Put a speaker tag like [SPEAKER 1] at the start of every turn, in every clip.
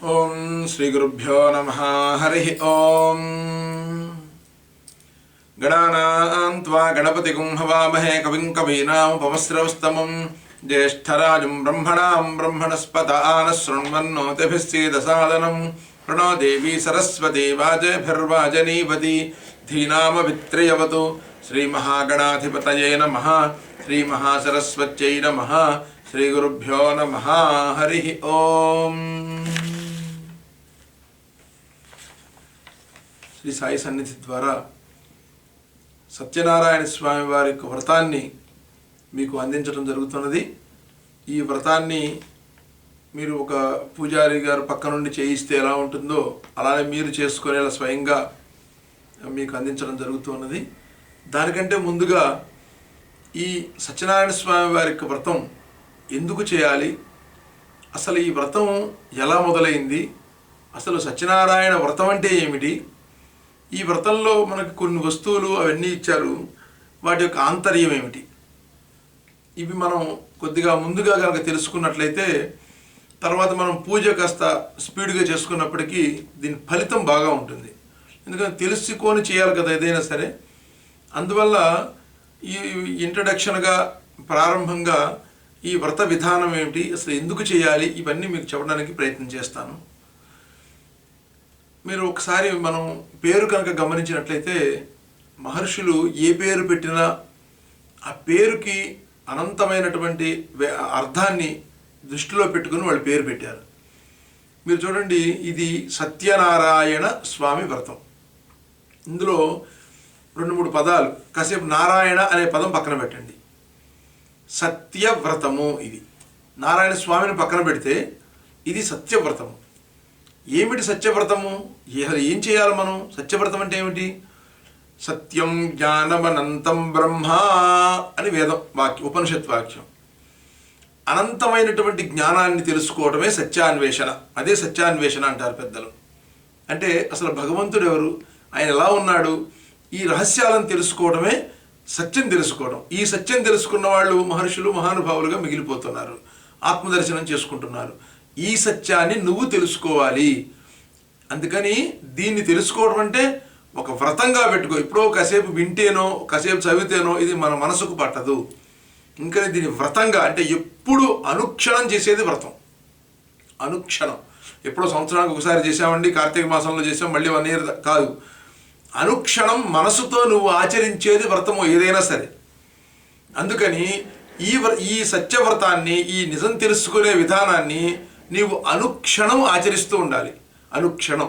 [SPEAKER 1] ఓం శ్రీ గురుభ్యో నమః. హరి ఓం. గణానాం త్వా గణపతిగుం హవామహే కవిం కవీనాముపమస్రవస్తమం జ్యేష్ఠరాజం బ్రహ్మణాం బ్రహ్మణస్పత ఆనశృణ్వన్నోతిభిస్సీదసాదనం ప్రణో దేవీ సరస్వతీ వాజేభిర్వాజనీవతి ధీనామవిత్రయవతు. శ్రీమహాగణాధిపతయే నమః. శ్రీమహాసరస్వత్యై నమః. శ్రీ గురుభ్యో నమః. హరి ఓం. శ్రీ సాయి సన్నిధి ద్వారా సత్యనారాయణ స్వామి వారి యొక్క వ్రతాన్ని మీకు అందించడం జరుగుతున్నది. ఈ వ్రతాన్ని మీరు ఒక పూజారి గారు పక్క నుండి చేయిస్తే ఎలా ఉంటుందో అలానే మీరు చేసుకునేలా స్వయంగా మీకు అందించడం జరుగుతున్నది. దానికంటే ముందుగా ఈ సత్యనారాయణ స్వామి వారి యొక్క వ్రతం ఎందుకు చేయాలి, అసలు ఈ వ్రతం ఎలా మొదలైంది, అసలు సత్యనారాయణ వ్రతం అంటే ఏమిటి, ఈ వ్రతంలో మనకు కొన్ని వస్తువులు అవన్నీ ఇచ్చారు, వాటి యొక్క ఆంతర్యం ఏమిటి, ఇవి మనం కొద్దిగా ముందుగా కనుక తెలుసుకున్నట్లయితే తర్వాత మనం పూజ కాస్త స్పీడ్గా చేసుకున్నప్పటికీ దీని ఫలితం బాగా ఉంటుంది. ఎందుకంటే తెలుసుకొని చేయాలి కదా ఏదైనా సరే. అందువల్ల ఈ ఇంట్రడక్షన్గా ప్రారంభంగా ఈ వ్రత విధానం ఏమిటి, అసలు ఎందుకు చేయాలి, ఇవన్నీ మీకు చెప్పడానికి ప్రయత్నం చేస్తాను. మీరు ఒకసారి మనం పేరు కనుక గమనించినట్లయితే మహర్షులు ఏ పేరు పెట్టినా ఆ పేరుకి అనంతమైనటువంటి అర్థాన్ని దృష్టిలో పెట్టుకుని వాళ్ళు పేరు పెట్టారు. మీరు చూడండి, ఇది సత్యనారాయణ స్వామి వ్రతం. ఇందులో 2-3 పదాలు, కాసేపు నారాయణ అనే పదం పక్కన పెట్టండి. సత్యవ్రతము, ఇది నారాయణ స్వామిని పక్కన పెడితే ఇది సత్యవ్రతము. ఏమిటి సత్యవ్రతము, ఏం చేయాలి మనం? సత్యవ్రతం అంటే ఏమిటి? సత్యం జ్ఞానమనంతం బ్రహ్మ అని వేదం వాక్యం, ఉపనిషత్ వాక్యం. అనంతమైనటువంటి జ్ఞానాన్ని తెలుసుకోవడమే సత్యాన్వేషణ. అదే సత్యాన్వేషణ అంటారు పెద్దలు. అంటే అసలు భగవంతుడు ఎవరు, ఆయన ఎలా ఉన్నాడు, ఈ రహస్యాలను తెలుసుకోవడమే సత్యం తెలుసుకోవడం. ఈ సత్యం తెలుసుకున్న వాళ్ళు మహర్షులు మహానుభావులుగా మిగిలిపోతున్నారు, ఆత్మదర్శనం చేసుకుంటున్నారు. ఈ సత్యాన్ని నువ్వు తెలుసుకోవాలి. అందుకని దీన్ని తెలుసుకోవడం అంటే ఒక వ్రతంగా పెట్టుకో. ఎప్పుడో కాసేపు వింటేనో కాసేపు చదివితేనో ఇది మన మనసుకు పట్టదు. ఇంకా దీని వ్రతంగా అంటే ఎప్పుడు అనుక్షణం చేసేది వ్రతం. అనుక్షణం, ఎప్పుడో సంవత్సరానికి ఒకసారి చేసామండి, కార్తీక మాసంలో చేసాం, మళ్ళీ 1 year కాదు. అనుక్షణం మనసుతో నువ్వు ఆచరించేది వ్రతము ఏదైనా సరే. అందుకని ఈ సత్యవ్రతాన్ని, ఈ నిజం తెలుసుకునే విధానాన్ని నీవు అనుక్షణం ఆచరిస్తూ ఉండాలి. అనుక్షణం.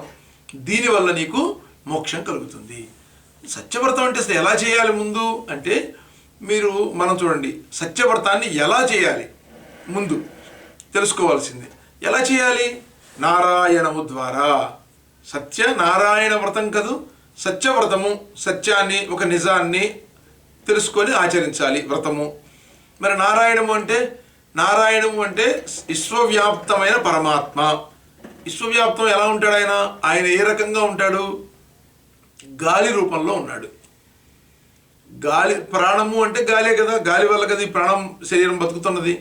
[SPEAKER 1] దీనివల్ల నీకు మోక్షం కలుగుతుంది. సత్యవ్రతం అంటే అసలు ఎలా చేయాలి ముందు అంటే, మనం చూడండి, సత్యవ్రతాన్ని ఎలా చేయాలి ముందు తెలుసుకోవాల్సింది. ఎలా చేయాలి? నారాయణము ద్వారా. సత్యనారాయణ వ్రతం కదూ సత్యవ్రతము. సత్యాన్ని, ఒక నిజాన్ని తెలుసుకొని ఆచరించాలి వ్రతము. మరి నారాయణము అంటే విశ్వవ్యాప్తమైన పరమాత్మ. విశ్వవ్యాప్తం ఎలా ఉంటాడు ఆయన? ఆయన ఏ రకంగా ఉంటాడు? గాలి రూపంలో ఉన్నాడు. గాలి, ప్రాణము అంటే గాలే కదా, గాలి వల్ల కదా ఈ ప్రాణం, శరీరం బతుకుతున్నది.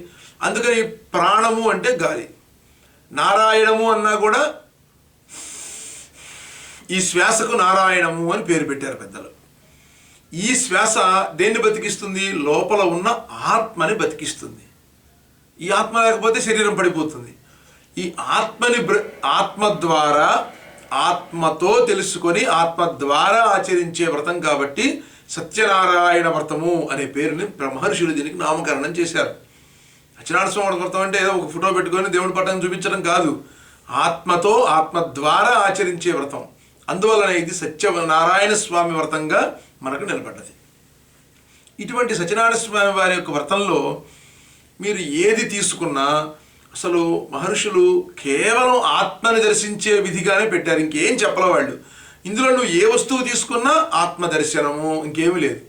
[SPEAKER 1] అందుకని ప్రాణము అంటే గాలి. నారాయణము అన్నా కూడా ఈ శ్వాసకు నారాయణము అని పేరు పెట్టారు పెద్దలు. ఈ శ్వాస దేన్ని బతికిస్తుంది? లోపల ఉన్న ఆత్మని బతికిస్తుంది. ఈ ఆత్మ లేకపోతే శరీరం పడిపోతుంది. ఈ ఆత్మ ద్వారా, ఆత్మతో తెలుసుకొని ఆత్మ ద్వారా ఆచరించే వ్రతం కాబట్టి సత్యనారాయణ వ్రతము అనే పేరుని మహర్షులు దీనికి నామకరణం చేశారు. సత్యనారాయణ స్వామి వ్రతం అంటే ఏదో ఒక ఫోటో పెట్టుకొని దేవుడి పటం చూపించడం కాదు, ఆత్మతో, ఆత్మ ద్వారా ఆచరించే వ్రతం. అందువలన ఇది సత్యనారాయణ స్వామి వ్రతంగా మనకు నిలబడ్డది. ఇటువంటి సత్యనారాయణ స్వామి వారి యొక్క వ్రతంలో మీరు ఏది తీసుకున్నా అసలు మహర్షులు కేవలం ఆత్మని దర్శించే విధిగానే పెట్టారు, ఇంకేం చెప్పలే వాళ్ళు. ఇందులో నువ్వు ఏ వస్తువు తీసుకున్నా ఆత్మ దర్శనము, ఇంకేమీ లేదు.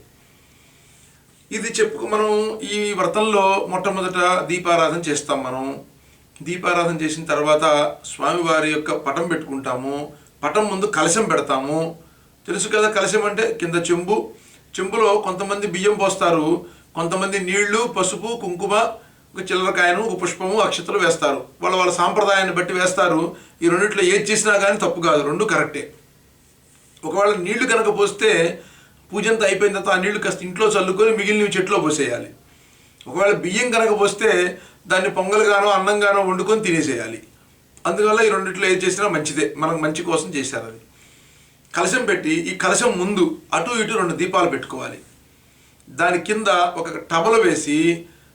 [SPEAKER 1] ఇది మనం ఈ వ్రతంలో మొట్టమొదట దీపారాధన చేస్తాం. మనం దీపారాధన చేసిన తర్వాత స్వామివారి యొక్క పటం పెట్టుకుంటాము. పటం ముందు కలశం పెడతాము. తెలుసు కదా, కలశం అంటే కింద చెంబులో కొంతమంది బియ్యం పోస్తారు, కొంతమంది నీళ్లు, పసుపు, కుంకుమ, ఒక చిల్లరకాయను, ఒక పుష్పము, అక్షతలు వేస్తారు. వాళ్ళ సాంప్రదాయాన్ని బట్టి వేస్తారు. ఈ రెండిట్లో ఏది చేసినా కానీ తప్పు కాదు, రెండు కరెక్టే. ఒకవేళ నీళ్లు కనుక పోస్తే పూజ అంతా అయిపోయిన తర్వాత ఆ నీళ్లు కాస్త ఇంట్లో చల్లుకొని మిగిలినవి చెట్లో పోసేయాలి. ఒకవేళ బియ్యం కనుక పోస్తే దాన్ని పొంగల్గానో అన్నంగానో వండుకొని తినేసేయాలి. అందువల్ల ఈ రెండిట్లో ఏది చేసినా మంచిదే, మనకు మంచి కోసం చేశారు. అది కలశం పెట్టి, ఈ కలశం ముందు అటు ఇటు 2 దీపాలు పెట్టుకోవాలి. దాని కింద ఒక టబలు వేసి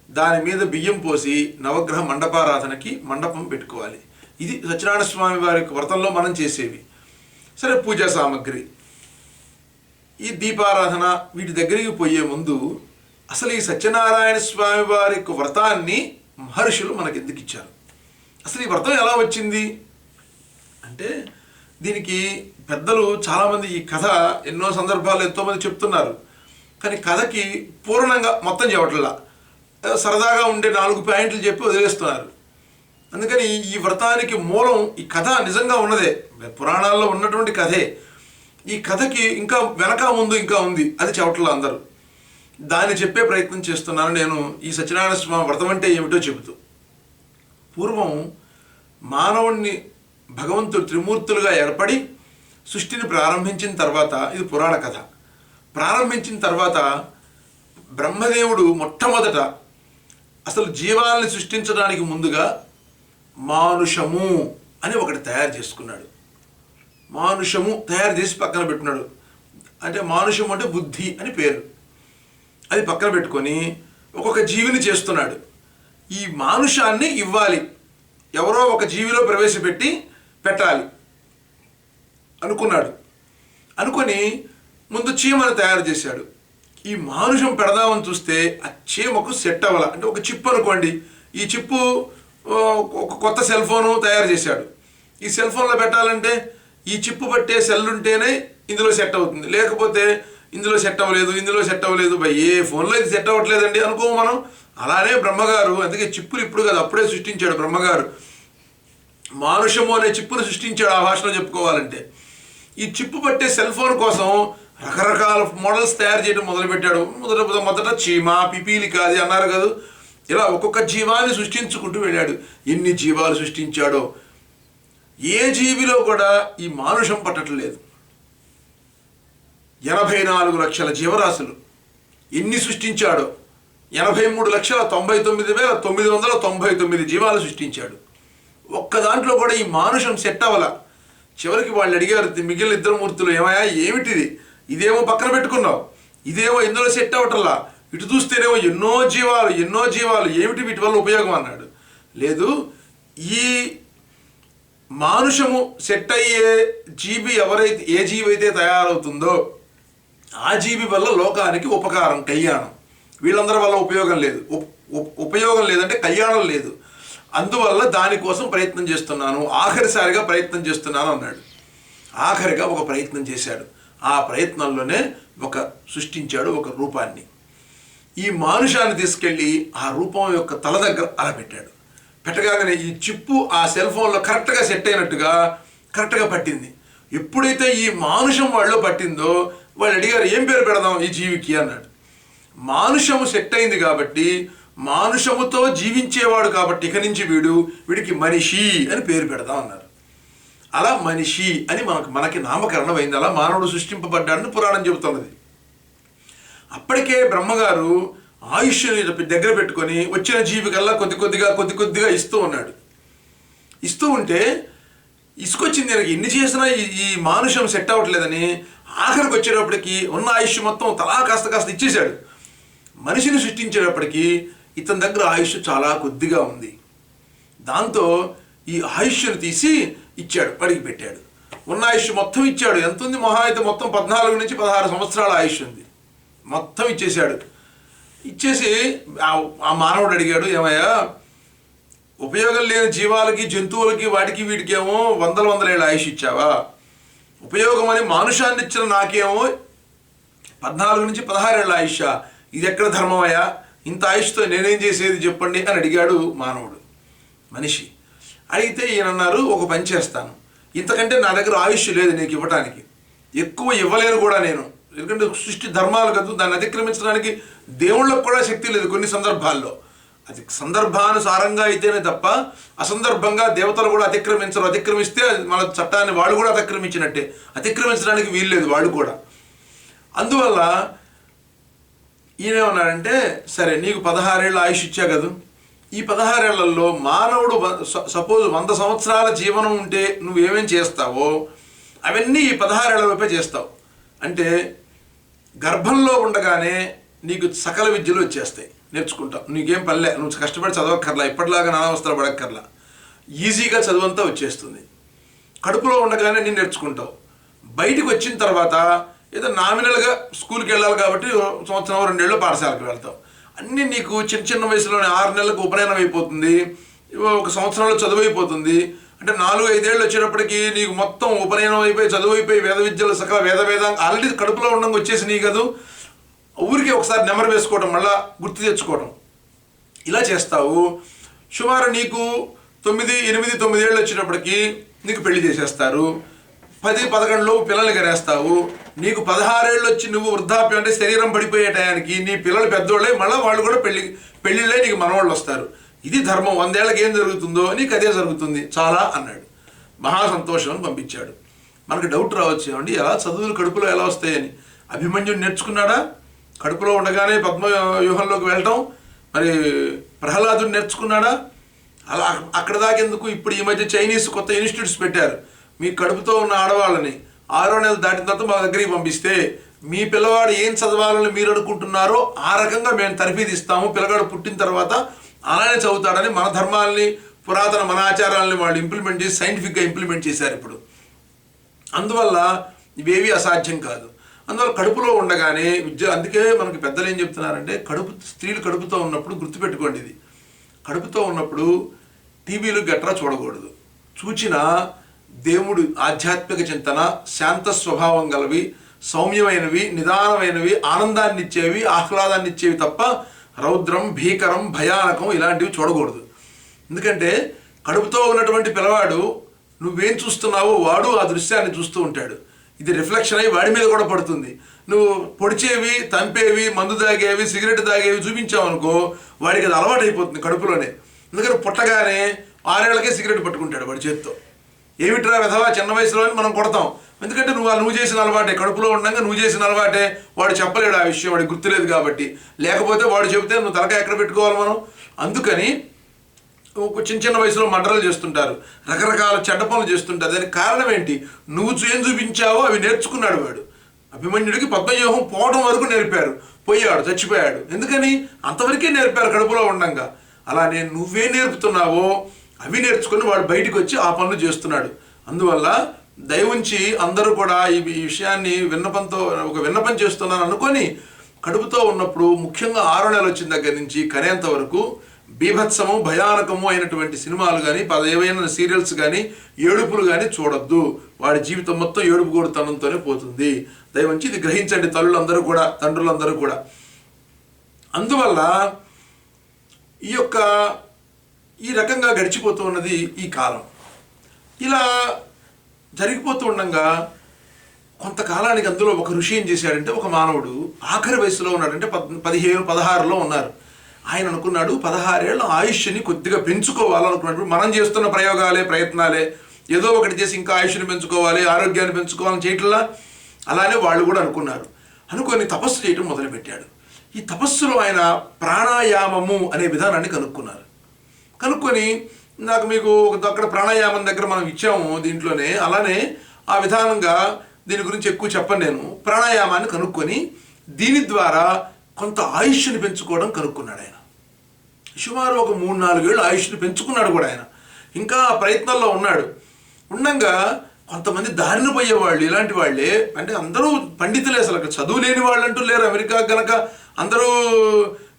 [SPEAKER 1] దాని మీద బియ్యం పోసి నవగ్రహ మండపారాధనకి మండపం పెట్టుకోవాలి. ఇది సత్యనారాయణ స్వామి వారి వ్రతంలో మనం చేసేవి. సరే, పూజా సామాగ్రి, ఈ దీపారాధన వీటి దగ్గరికి పోయే ముందు అసలు ఈ సత్యనారాయణ స్వామి వారి వ్రతాన్ని మహర్షులు మనకు ఎందుకు ఇచ్చారు? అసలు ఈ వ్రతం ఎలా వచ్చింది అంటే, దీనికి పెద్దలు చాలామంది ఈ కథ ఎన్నో సందర్భాలు ఎంతోమంది చెప్తున్నారు. కానీ కథకి పూర్ణంగా మొత్తం చెప్పట్లా, సరదాగా ఉండే 4 పాయింట్లు చెప్పి వదిలేస్తున్నారు. అందుకని ఈ వ్రతానికి మూలం ఈ కథ నిజంగా ఉన్నదే, పురాణాల్లో ఉన్నటువంటి కథే. ఈ కథకి ఇంకా వెనక ముందు ఇంకా ఉంది, అది చెప్పట్లా అందరూ. దాన్ని చెప్పే ప్రయత్నం చేస్తున్నాను నేను ఈ సత్యనారాయణ స్వామి వ్రతం అంటే ఏమిటో చెబుతూ. పూర్వం మానవుణ్ణి భగవంతుడు త్రిమూర్తులుగా ఏర్పడి సృష్టిని ప్రారంభించిన తర్వాత, ఇది పురాణ కథ, ప్రారంభించిన తర్వాత బ్రహ్మదేవుడు మొట్టమొదట అసలు జీవాల్ని సృష్టించడానికి ముందుగా మానుషము అని ఒకటి తయారు చేసుకున్నాడు. మానుషము తయారు చేసి పక్కన పెట్టుకున్నాడు. అంటే మానుషము అంటే బుద్ధి అని పేరు. అది పక్కన పెట్టుకొని ఒక్కొక్క జీవిని చేస్తున్నాడు. ఈ మానుషాన్ని ఇవ్వాలి, ఎవరో ఒక జీవిలో ప్రవేశపెట్టి పెట్టాలి అనుకున్నాడు. అనుకొని ముందు చీమను తయారు చేశాడు. ఈ మానుషం పెడదామని చూస్తే ఆ చీమకు సెట్ అవ్వాల. అంటే ఒక చిప్పు అనుకోండి, ఈ చిప్పు ఒక కొత్త సెల్ ఫోను తయారు చేశాడు. ఈ సెల్ ఫోన్లో పెట్టాలంటే ఈ చిప్పు పట్టే సెల్ ఉంటేనే ఇందులో సెట్ అవుతుంది, లేకపోతే ఇందులో సెట్ అవ్వలేదు, ఇందులో సెట్ అవ్వలేదు, ఏ ఫోన్లో ఇది సెట్ అవ్వట్లేదండి అనుకో మనం. అలానే బ్రహ్మగారు, అందుకే చిప్పులు ఇప్పుడు కాదు అప్పుడే సృష్టించాడు బ్రహ్మగారు. మానుషము అనే చిప్పును సృష్టించాడు ఆ భాషలో చెప్పుకోవాలంటే. ఈ చిప్పు పట్టే సెల్ ఫోన్ కోసం రకరకాల మోడల్స్ తయారు చేయడం మొదలుపెట్టాడు. మొదట చీమ, పిపీలిక అది అన్నారు కదా, ఇలా ఒక్కొక్క జీవాన్ని సృష్టించుకుంటూ వెళ్ళాడు. ఎన్ని జీవాలు సృష్టించాడో, ఏ జీవిలో కూడా ఈ మానుషం పట్టట్లేదు. 84 లక్షల జీవరాశులు ఎన్ని సృష్టించాడో, 83,99,999 జీవాలు సృష్టించాడు. ఒక్క దాంట్లో కూడా ఈ మానుషం సెట్ అవ్వాల. చివరికి వాళ్ళు అడిగారు మిగిలిన 2 మూర్తులు, ఏమయ్యా ఏమిటిది, ఇదేమో పక్కన పెట్టుకున్నావు, ఇదేమో ఇందులో సెట్ అవ్వటల్లా, ఇటు చూస్తేనేమో ఎన్నో జీవాలు ఏమిటి వీటి వల్ల ఉపయోగం అన్నాడు. లేదు, ఈ మానుషము సెట్ అయ్యే జీవి ఏ జీవి అయితే తయారవుతుందో ఆ జీవి వల్ల లోకానికి ఉపకారం, కళ్యాణం. వీళ్ళందరి వల్ల ఉపయోగం లేదంటే కళ్యాణం లేదు. అందువల్ల దానికోసం ప్రయత్నం చేస్తున్నాను, ఆఖరిసారిగా ప్రయత్నం చేస్తున్నాను అన్నాడు. ఆఖరిగా ఒక ప్రయత్నం చేశాడు. ఆ ప్రయత్నంలోనే సృష్టించాడు ఒక రూపాన్ని. ఈ మానుషాన్ని తీసుకెళ్ళి ఆ రూపం యొక్క తల దగ్గర అలా పెట్టాడు. పెట్టగానే ఈ చిప్పు ఆ సెల్ ఫోన్లో కరెక్ట్గా సెట్ అయినట్టుగా కరెక్ట్గా పట్టింది. ఎప్పుడైతే ఈ మానుషం వాళ్ళు పట్టిందో వాళ్ళు అడిగారు, ఏం పేరు పెడదాం ఈ జీవికి అన్నాడు. మానుషము సెట్ అయింది కాబట్టి, మానుషముతో జీవించేవాడు కాబట్టి ఇక నుంచి వీడికి మనిషి అని పేరు పెడదాం అన్నారు. అలా మనిషి అని మనకి నామకరణం అయింది. అలా మానవుడు సృష్టింపబడ్డాడని పురాణం చెబుతున్నది. అప్పటికే బ్రహ్మగారు ఆయుష్ని దగ్గర పెట్టుకొని వచ్చిన జీవికల్లా కొద్ది కొద్దిగా ఇస్తూ ఉన్నాడు. ఇస్తూ ఉంటే ఇసుకొచ్చింది నాకు, ఎన్ని చేసినా ఈ మానుషం సెట్ అవ్వట్లేదని ఆఖరికి వచ్చేటప్పటికి ఉన్న ఆయుష్ మొత్తం తలా కాస్త ఇచ్చేశాడు. మనిషిని సృష్టించేటప్పటికి ఇతని దగ్గర ఆయుష్ చాలా కొద్దిగా ఉంది. దాంతో ఈ ఆయుష్ను తీసి ఇచ్చాడు, పడికి పెట్టాడు. ఉన్న ఆయుష్ మొత్తం ఇచ్చాడు. ఎంత ఉంది మహా అయితే మొత్తం 14 నుంచి 16 సంవత్సరాల ఆయుష్ ఉంది. మొత్తం ఇచ్చేశాడు. ఇచ్చేసి ఆ మానవుడు అడిగాడు, ఏమయ్యా ఉపయోగం లేని జీవాలకి, జంతువులకి, వాటికి వీటికేమో వందల ఏళ్ళ ఆయుష్ ఇచ్చావా, ఉపయోగం అని మానుషాన్ని ఇచ్చిన నాకేమో 14 నుంచి 16 ఏళ్ళ ఆయుష, ఇది ఎక్కడ ధర్మమయ్యా, ఇంత ఆయుష్తో నేనేం చేసేది చెప్పండి అని అడిగాడు మానవుడు, మనిషి. అడిగితే ఈయన అన్నారు, ఒక పని చేస్తాను, ఇంతకంటే నా దగ్గర ఆయుష్ లేదు నీకు ఇవ్వటానికి, ఎక్కువ ఇవ్వలేను కూడా నేను, ఎందుకంటే సృష్టి ధర్మాలు కదా, దాన్ని అతిక్రమించడానికి దేవుళ్ళకు కూడా శక్తి లేదు కొన్ని సందర్భాల్లో. అది సందర్భానుసారంగా అయితేనే తప్ప అసందర్భంగా దేవతలు కూడా అతిక్రమించరు. అతిక్రమిస్తే మన చట్టాన్ని వాళ్ళు కూడా అతిక్రమించినట్టే. అతిక్రమించడానికి వీల్లేదు వాళ్ళు కూడా. అందువల్ల ఈయనేమన్నాడంటే, సరే నీకు 16 ఏళ్ళ ఆయుష్ ఇచ్చా కదా, ఈ 16 ఏళ్లలో మానవుడు సపోజ్ 100 సంవత్సరాల జీవనం ఉంటే నువ్వు ఏమేం చేస్తావో అవన్నీ ఈ 16 ఏళ్లలోపే చేస్తావు. అంటే గర్భంలో ఉండగానే నీకు సకల విద్యలు వచ్చేస్తాయి, నేర్చుకుంటావు. నీకేం పనిలే, నువ్వు కష్టపడి చదవక్కర్లా, ఇప్పటిలాగా నానావస్థలు పడక్కర్లా, ఈజీగా చదువంతా వచ్చేస్తుంది. కడుపులో ఉండగానే నేను నేర్చుకుంటావు. బయటికి వచ్చిన తర్వాత ఏదో నామినల్గా స్కూల్కి వెళ్ళాలి కాబట్టి సంవత్సరం 2 ఏళ్ళు పాఠశాలకు వెళ్తావు. అన్నీ నీకు చిన్న చిన్న వయసులోనే 6 నెలలకు ఉపనయనం అయిపోతుంది, 1 సంవత్సరంలో చదువు అయిపోతుంది. అంటే 4-5 ఏళ్ళు వచ్చేటప్పటికి నీకు మొత్తం ఉపనయనం అయిపోయి, చదువు అయిపోయి, వేద విద్యలు సకల వేదాంగ ఆల్రెడీ కడుపులో ఉండగా వచ్చేసి నీ కదూ, ఊరికి ఒకసారి నెమరు వేసుకోవడం, మళ్ళా గుర్తు తెచ్చుకోవడం, ఇలా చేస్తావు. సుమారు నీకు 9, 8, 9 ఏళ్ళు వచ్చేటప్పటికి నీకు పెళ్లి చేసేస్తారు. 10-11 లోపు పిల్లల్ని కనేస్తావు. నీకు 16 ఏళ్ళు వచ్చి నువ్వు వృద్ధాప్యం అంటే శరీరం పడిపోయే టయానికి నీ పిల్లలు పెద్దోళ్ళే, మళ్ళీ వాళ్ళు కూడా పెళ్ళిళ్ళే నీకు మనవాళ్ళు వస్తారు. ఇది ధర్మం. 100 ఏళ్ళకి ఏం జరుగుతుందో నీకు అదే జరుగుతుంది, చాలా అన్నాడు. మహా సంతోషం అని పంపించాడు. మనకు డౌట్ రావచ్చు, ఏమండి ఎలా చదువులు కడుపులో ఎలా వస్తాయని. అభిమన్యుడు నేర్చుకున్నాడా కడుపులో ఉండగానే పద్మ వ్యూహంలోకి వెళ్ళటం? మరి ప్రహ్లాదుడు నేర్చుకున్నాడా? అలా అక్కడ దాకెందుకు? ఇప్పుడు ఈ మధ్య చైనీస్ కొత్త ఇన్స్టిట్యూట్స్ పెట్టారు. మీ కడుపుతో ఉన్న ఆడవాళ్ళని 6వ నెల దాటిన తర్వాత మా దగ్గరికి పంపిస్తే మీ పిల్లవాడు ఏం చదవాలని మీరు అనుకుంటున్నారో ఆ రకంగా మేము తర్ఫీదిస్తాము. పిల్లగాడు పుట్టిన తర్వాత అలానే చదువుతాడని మన ధర్మాలని, పురాతన మన ఆచారాలని వాళ్ళు ఇంప్లిమెంట్ చేసి సైంటిఫిక్గా ఇంప్లిమెంట్ చేశారు ఇప్పుడు. అందువల్ల ఇవేవి అసాధ్యం కాదు. అందువల్ల కడుపులో ఉండగానే విద్య. అందుకే మనకి పెద్దలు ఏం చెప్తున్నారంటే, స్త్రీలు కడుపుతో ఉన్నప్పుడు గుర్తుపెట్టుకోండి, ఇది కడుపుతో ఉన్నప్పుడు టీవీలు గట్రా చూడకూడదు. చూచిన దేవుడు ఆధ్యాత్మిక చింతన, శాంత స్వభావం గలవి, సౌమ్యమైనవి, నిదానమైనవి, ఆనందాన్ని ఇచ్చేవి, ఆహ్లాదాన్ని ఇచ్చేవి తప్ప రౌద్రం, భీకరం, భయానకం ఇలాంటివి చూడకూడదు. ఎందుకంటే కడుపుతో ఉన్నటువంటి పిల్లవాడు నువ్వేం చూస్తున్నావో వాడు ఆ దృశ్యాన్ని చూస్తూ ఉంటాడు. ఇది రిఫ్లెక్షన్ అయ్యి వాడి మీద కూడా పడుతుంది. నువ్వు పొడిచేవి, తంపేవి, మందు తాగేవి, సిగరెట్ తాగేవి చూపించావు అనుకో, వాడికి అది అలవాటు అయిపోతుంది కడుపులోనే. ఎందుకంటే పుట్టగానే 6 ఏళ్లకే సిగరెట్ పట్టుకుంటాడు వాడి చేత్తో. ఏమిట్రా విధవా చిన్న వయసులోనే మనం కొడతాం. ఎందుకంటే నువ్వు చేసిన అలవాటే, కడుపులో ఉండగా నువ్వు చేసిన అలవాటే. వాడు చెప్పలేడు ఆ విషయం, వాడికి గుర్తులేదు కాబట్టి. లేకపోతే వాడు చెబితే నువ్వు తలకాయ ఎక్కడ పెట్టుకోవాలి మనం. అందుకని చిన్న వయసులో మర్డర్లు చేస్తుంటారు, రకరకాల చెడ్డ పనులు చేస్తుంటారు. దానికి కారణం ఏంటి? నువ్వు ఏం చూపించావో అవి నేర్చుకున్నాడు వాడు. అభిమన్యుడికి పద్మవ్యూహం పోవడం వరకు నేర్పారు, పోయాడు, చచ్చిపోయాడు. ఎందుకని? అంతవరకే నేర్పారు కడుపులో ఉండగా. అలానే నువ్వే నేర్పుతున్నావో అవి నేర్చుకుని వాడు బయటికి వచ్చి ఆ పనులు చేస్తున్నాడు. అందువల్ల దయవుంచి అందరూ కూడా ఈ విషయాన్ని ఒక విన్నపం చేస్తున్నాను అనుకొని, కడుపుతో ఉన్నప్పుడు ముఖ్యంగా 6వ నెల వచ్చిన దగ్గర నుంచి కనేంత వరకు బీభత్సము, భయానకము అయినటువంటి సినిమాలు కానీ, ఏవైనా సీరియల్స్ కానీ, ఏడుపులు కానీ చూడొద్దు. వాడి జీవితం మొత్తం ఏడుపు గోడుతనంతోనే పోతుంది. దయవుంచి ఇది గ్రహించండి తల్లులందరూ కూడా, తండ్రులందరూ కూడా. అందువల్ల ఈ రకంగా గడిచిపోతూ ఉన్నది ఈ కాలం. ఇలా జరిగిపోతూ ఉండగా కొంతకాలానికి అందులో ఒక ఋషి ఏం చేశాడంటే, ఒక మానవుడు ఆఖరి వయసులో ఉన్నాడంటే 15, 16లో ఉన్నారు. ఆయన అనుకున్నాడు 16 ఏళ్ళ ఆయుష్ని కొద్దిగా పెంచుకోవాలనుకున్నప్పుడు మనం చేస్తున్న ప్రయత్నాలే ఏదో ఒకటి చేసి ఇంకా ఆయుష్ని పెంచుకోవాలి, ఆరోగ్యాన్ని పెంచుకోవాలని చేయట్లా. అలానే వాళ్ళు కూడా అనుకొని తపస్సు చేయటం మొదలుపెట్టాడు. ఈ తపస్సులో ఆయన ప్రాణాయామము అనే విధానాన్ని కనుక్కొని మీకు అక్కడ ప్రాణాయామం దగ్గర మనం ఇచ్చాము దీంట్లోనే. అలానే ఆ విధానంగా దీని గురించి ఎక్కువ చెప్పను నేను. ప్రాణాయామాన్ని కనుక్కొని దీని ద్వారా కొంత ఆయుష్ని పెంచుకోవడం కనుక్కున్నాడు ఆయన. సుమారు ఒక 3-4 ఏళ్ళు ఆయుష్ని పెంచుకున్నాడు కూడా ఆయన. ఇంకా ఆ ప్రయత్నంలో ఉండగా కొంతమంది దారిన పోయేవాళ్ళు ఇలాంటి వాళ్ళే. అంటే అందరూ పండితులే, అసలు చదువు లేని వాళ్ళు అంటూ లేరు. అమెరికా కనుక అందరూ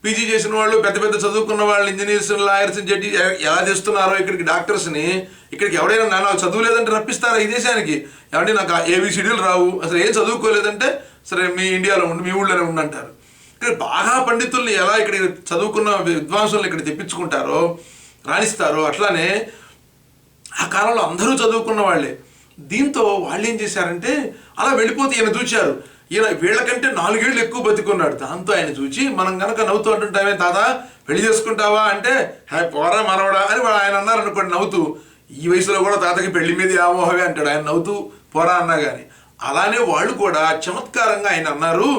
[SPEAKER 1] పీజీ చేసిన వాళ్ళు, పెద్ద పెద్ద చదువుకున్న వాళ్ళు, ఇంజనీర్స్, లాయర్స్, జడ్జి ఎలా తెస్తున్నారో ఇక్కడికి డాక్టర్స్ని. ఇక్కడికి ఎవడైనా నాకు చదువు లేదంటే రప్పిస్తారా ఈ దేశానికి? ఎవరి నాకు ABCDలు రావు, అసలు ఏం చదువుకోలేదంటే సరే మీ ఇండియాలో ఉండి, మీ ఊళ్ళోనే ఉండంటారు. ఇక్కడ బాగా పండితుల్ని ఎలా ఇక్కడ చదువుకున్న విద్వాంసులను ఇక్కడ తెప్పించుకుంటారో, రాణిస్తారో, అట్లానే ఆ కాలంలో అందరూ చదువుకున్న వాళ్ళే. దీంతో వాళ్ళు ఏం చేశారంటే అలా వెళ్ళిపోతే ఈయన చూచారు. ఈయన వీళ్ళకంటే 4 ఏళ్ళు ఎక్కువ బతికున్నాడు. దాంతో ఆయన చూచి మనం కనుక నవ్వుతూ అంటుంటామే, తాత పెళ్లి చేసుకుంటావా అంటే పోరా మనవడా అని ఆయన అన్నారు అనుకోండి నవ్వుతూ. ఈ వయసులో కూడా తాతకి పెళ్లి మీద వ్యామోహమే అంటాడు ఆయన నవ్వుతూ, పోరా అన్నా కానీ. అలానే వాళ్ళు కూడా చమత్కారంగా ఆయన అన్నారు,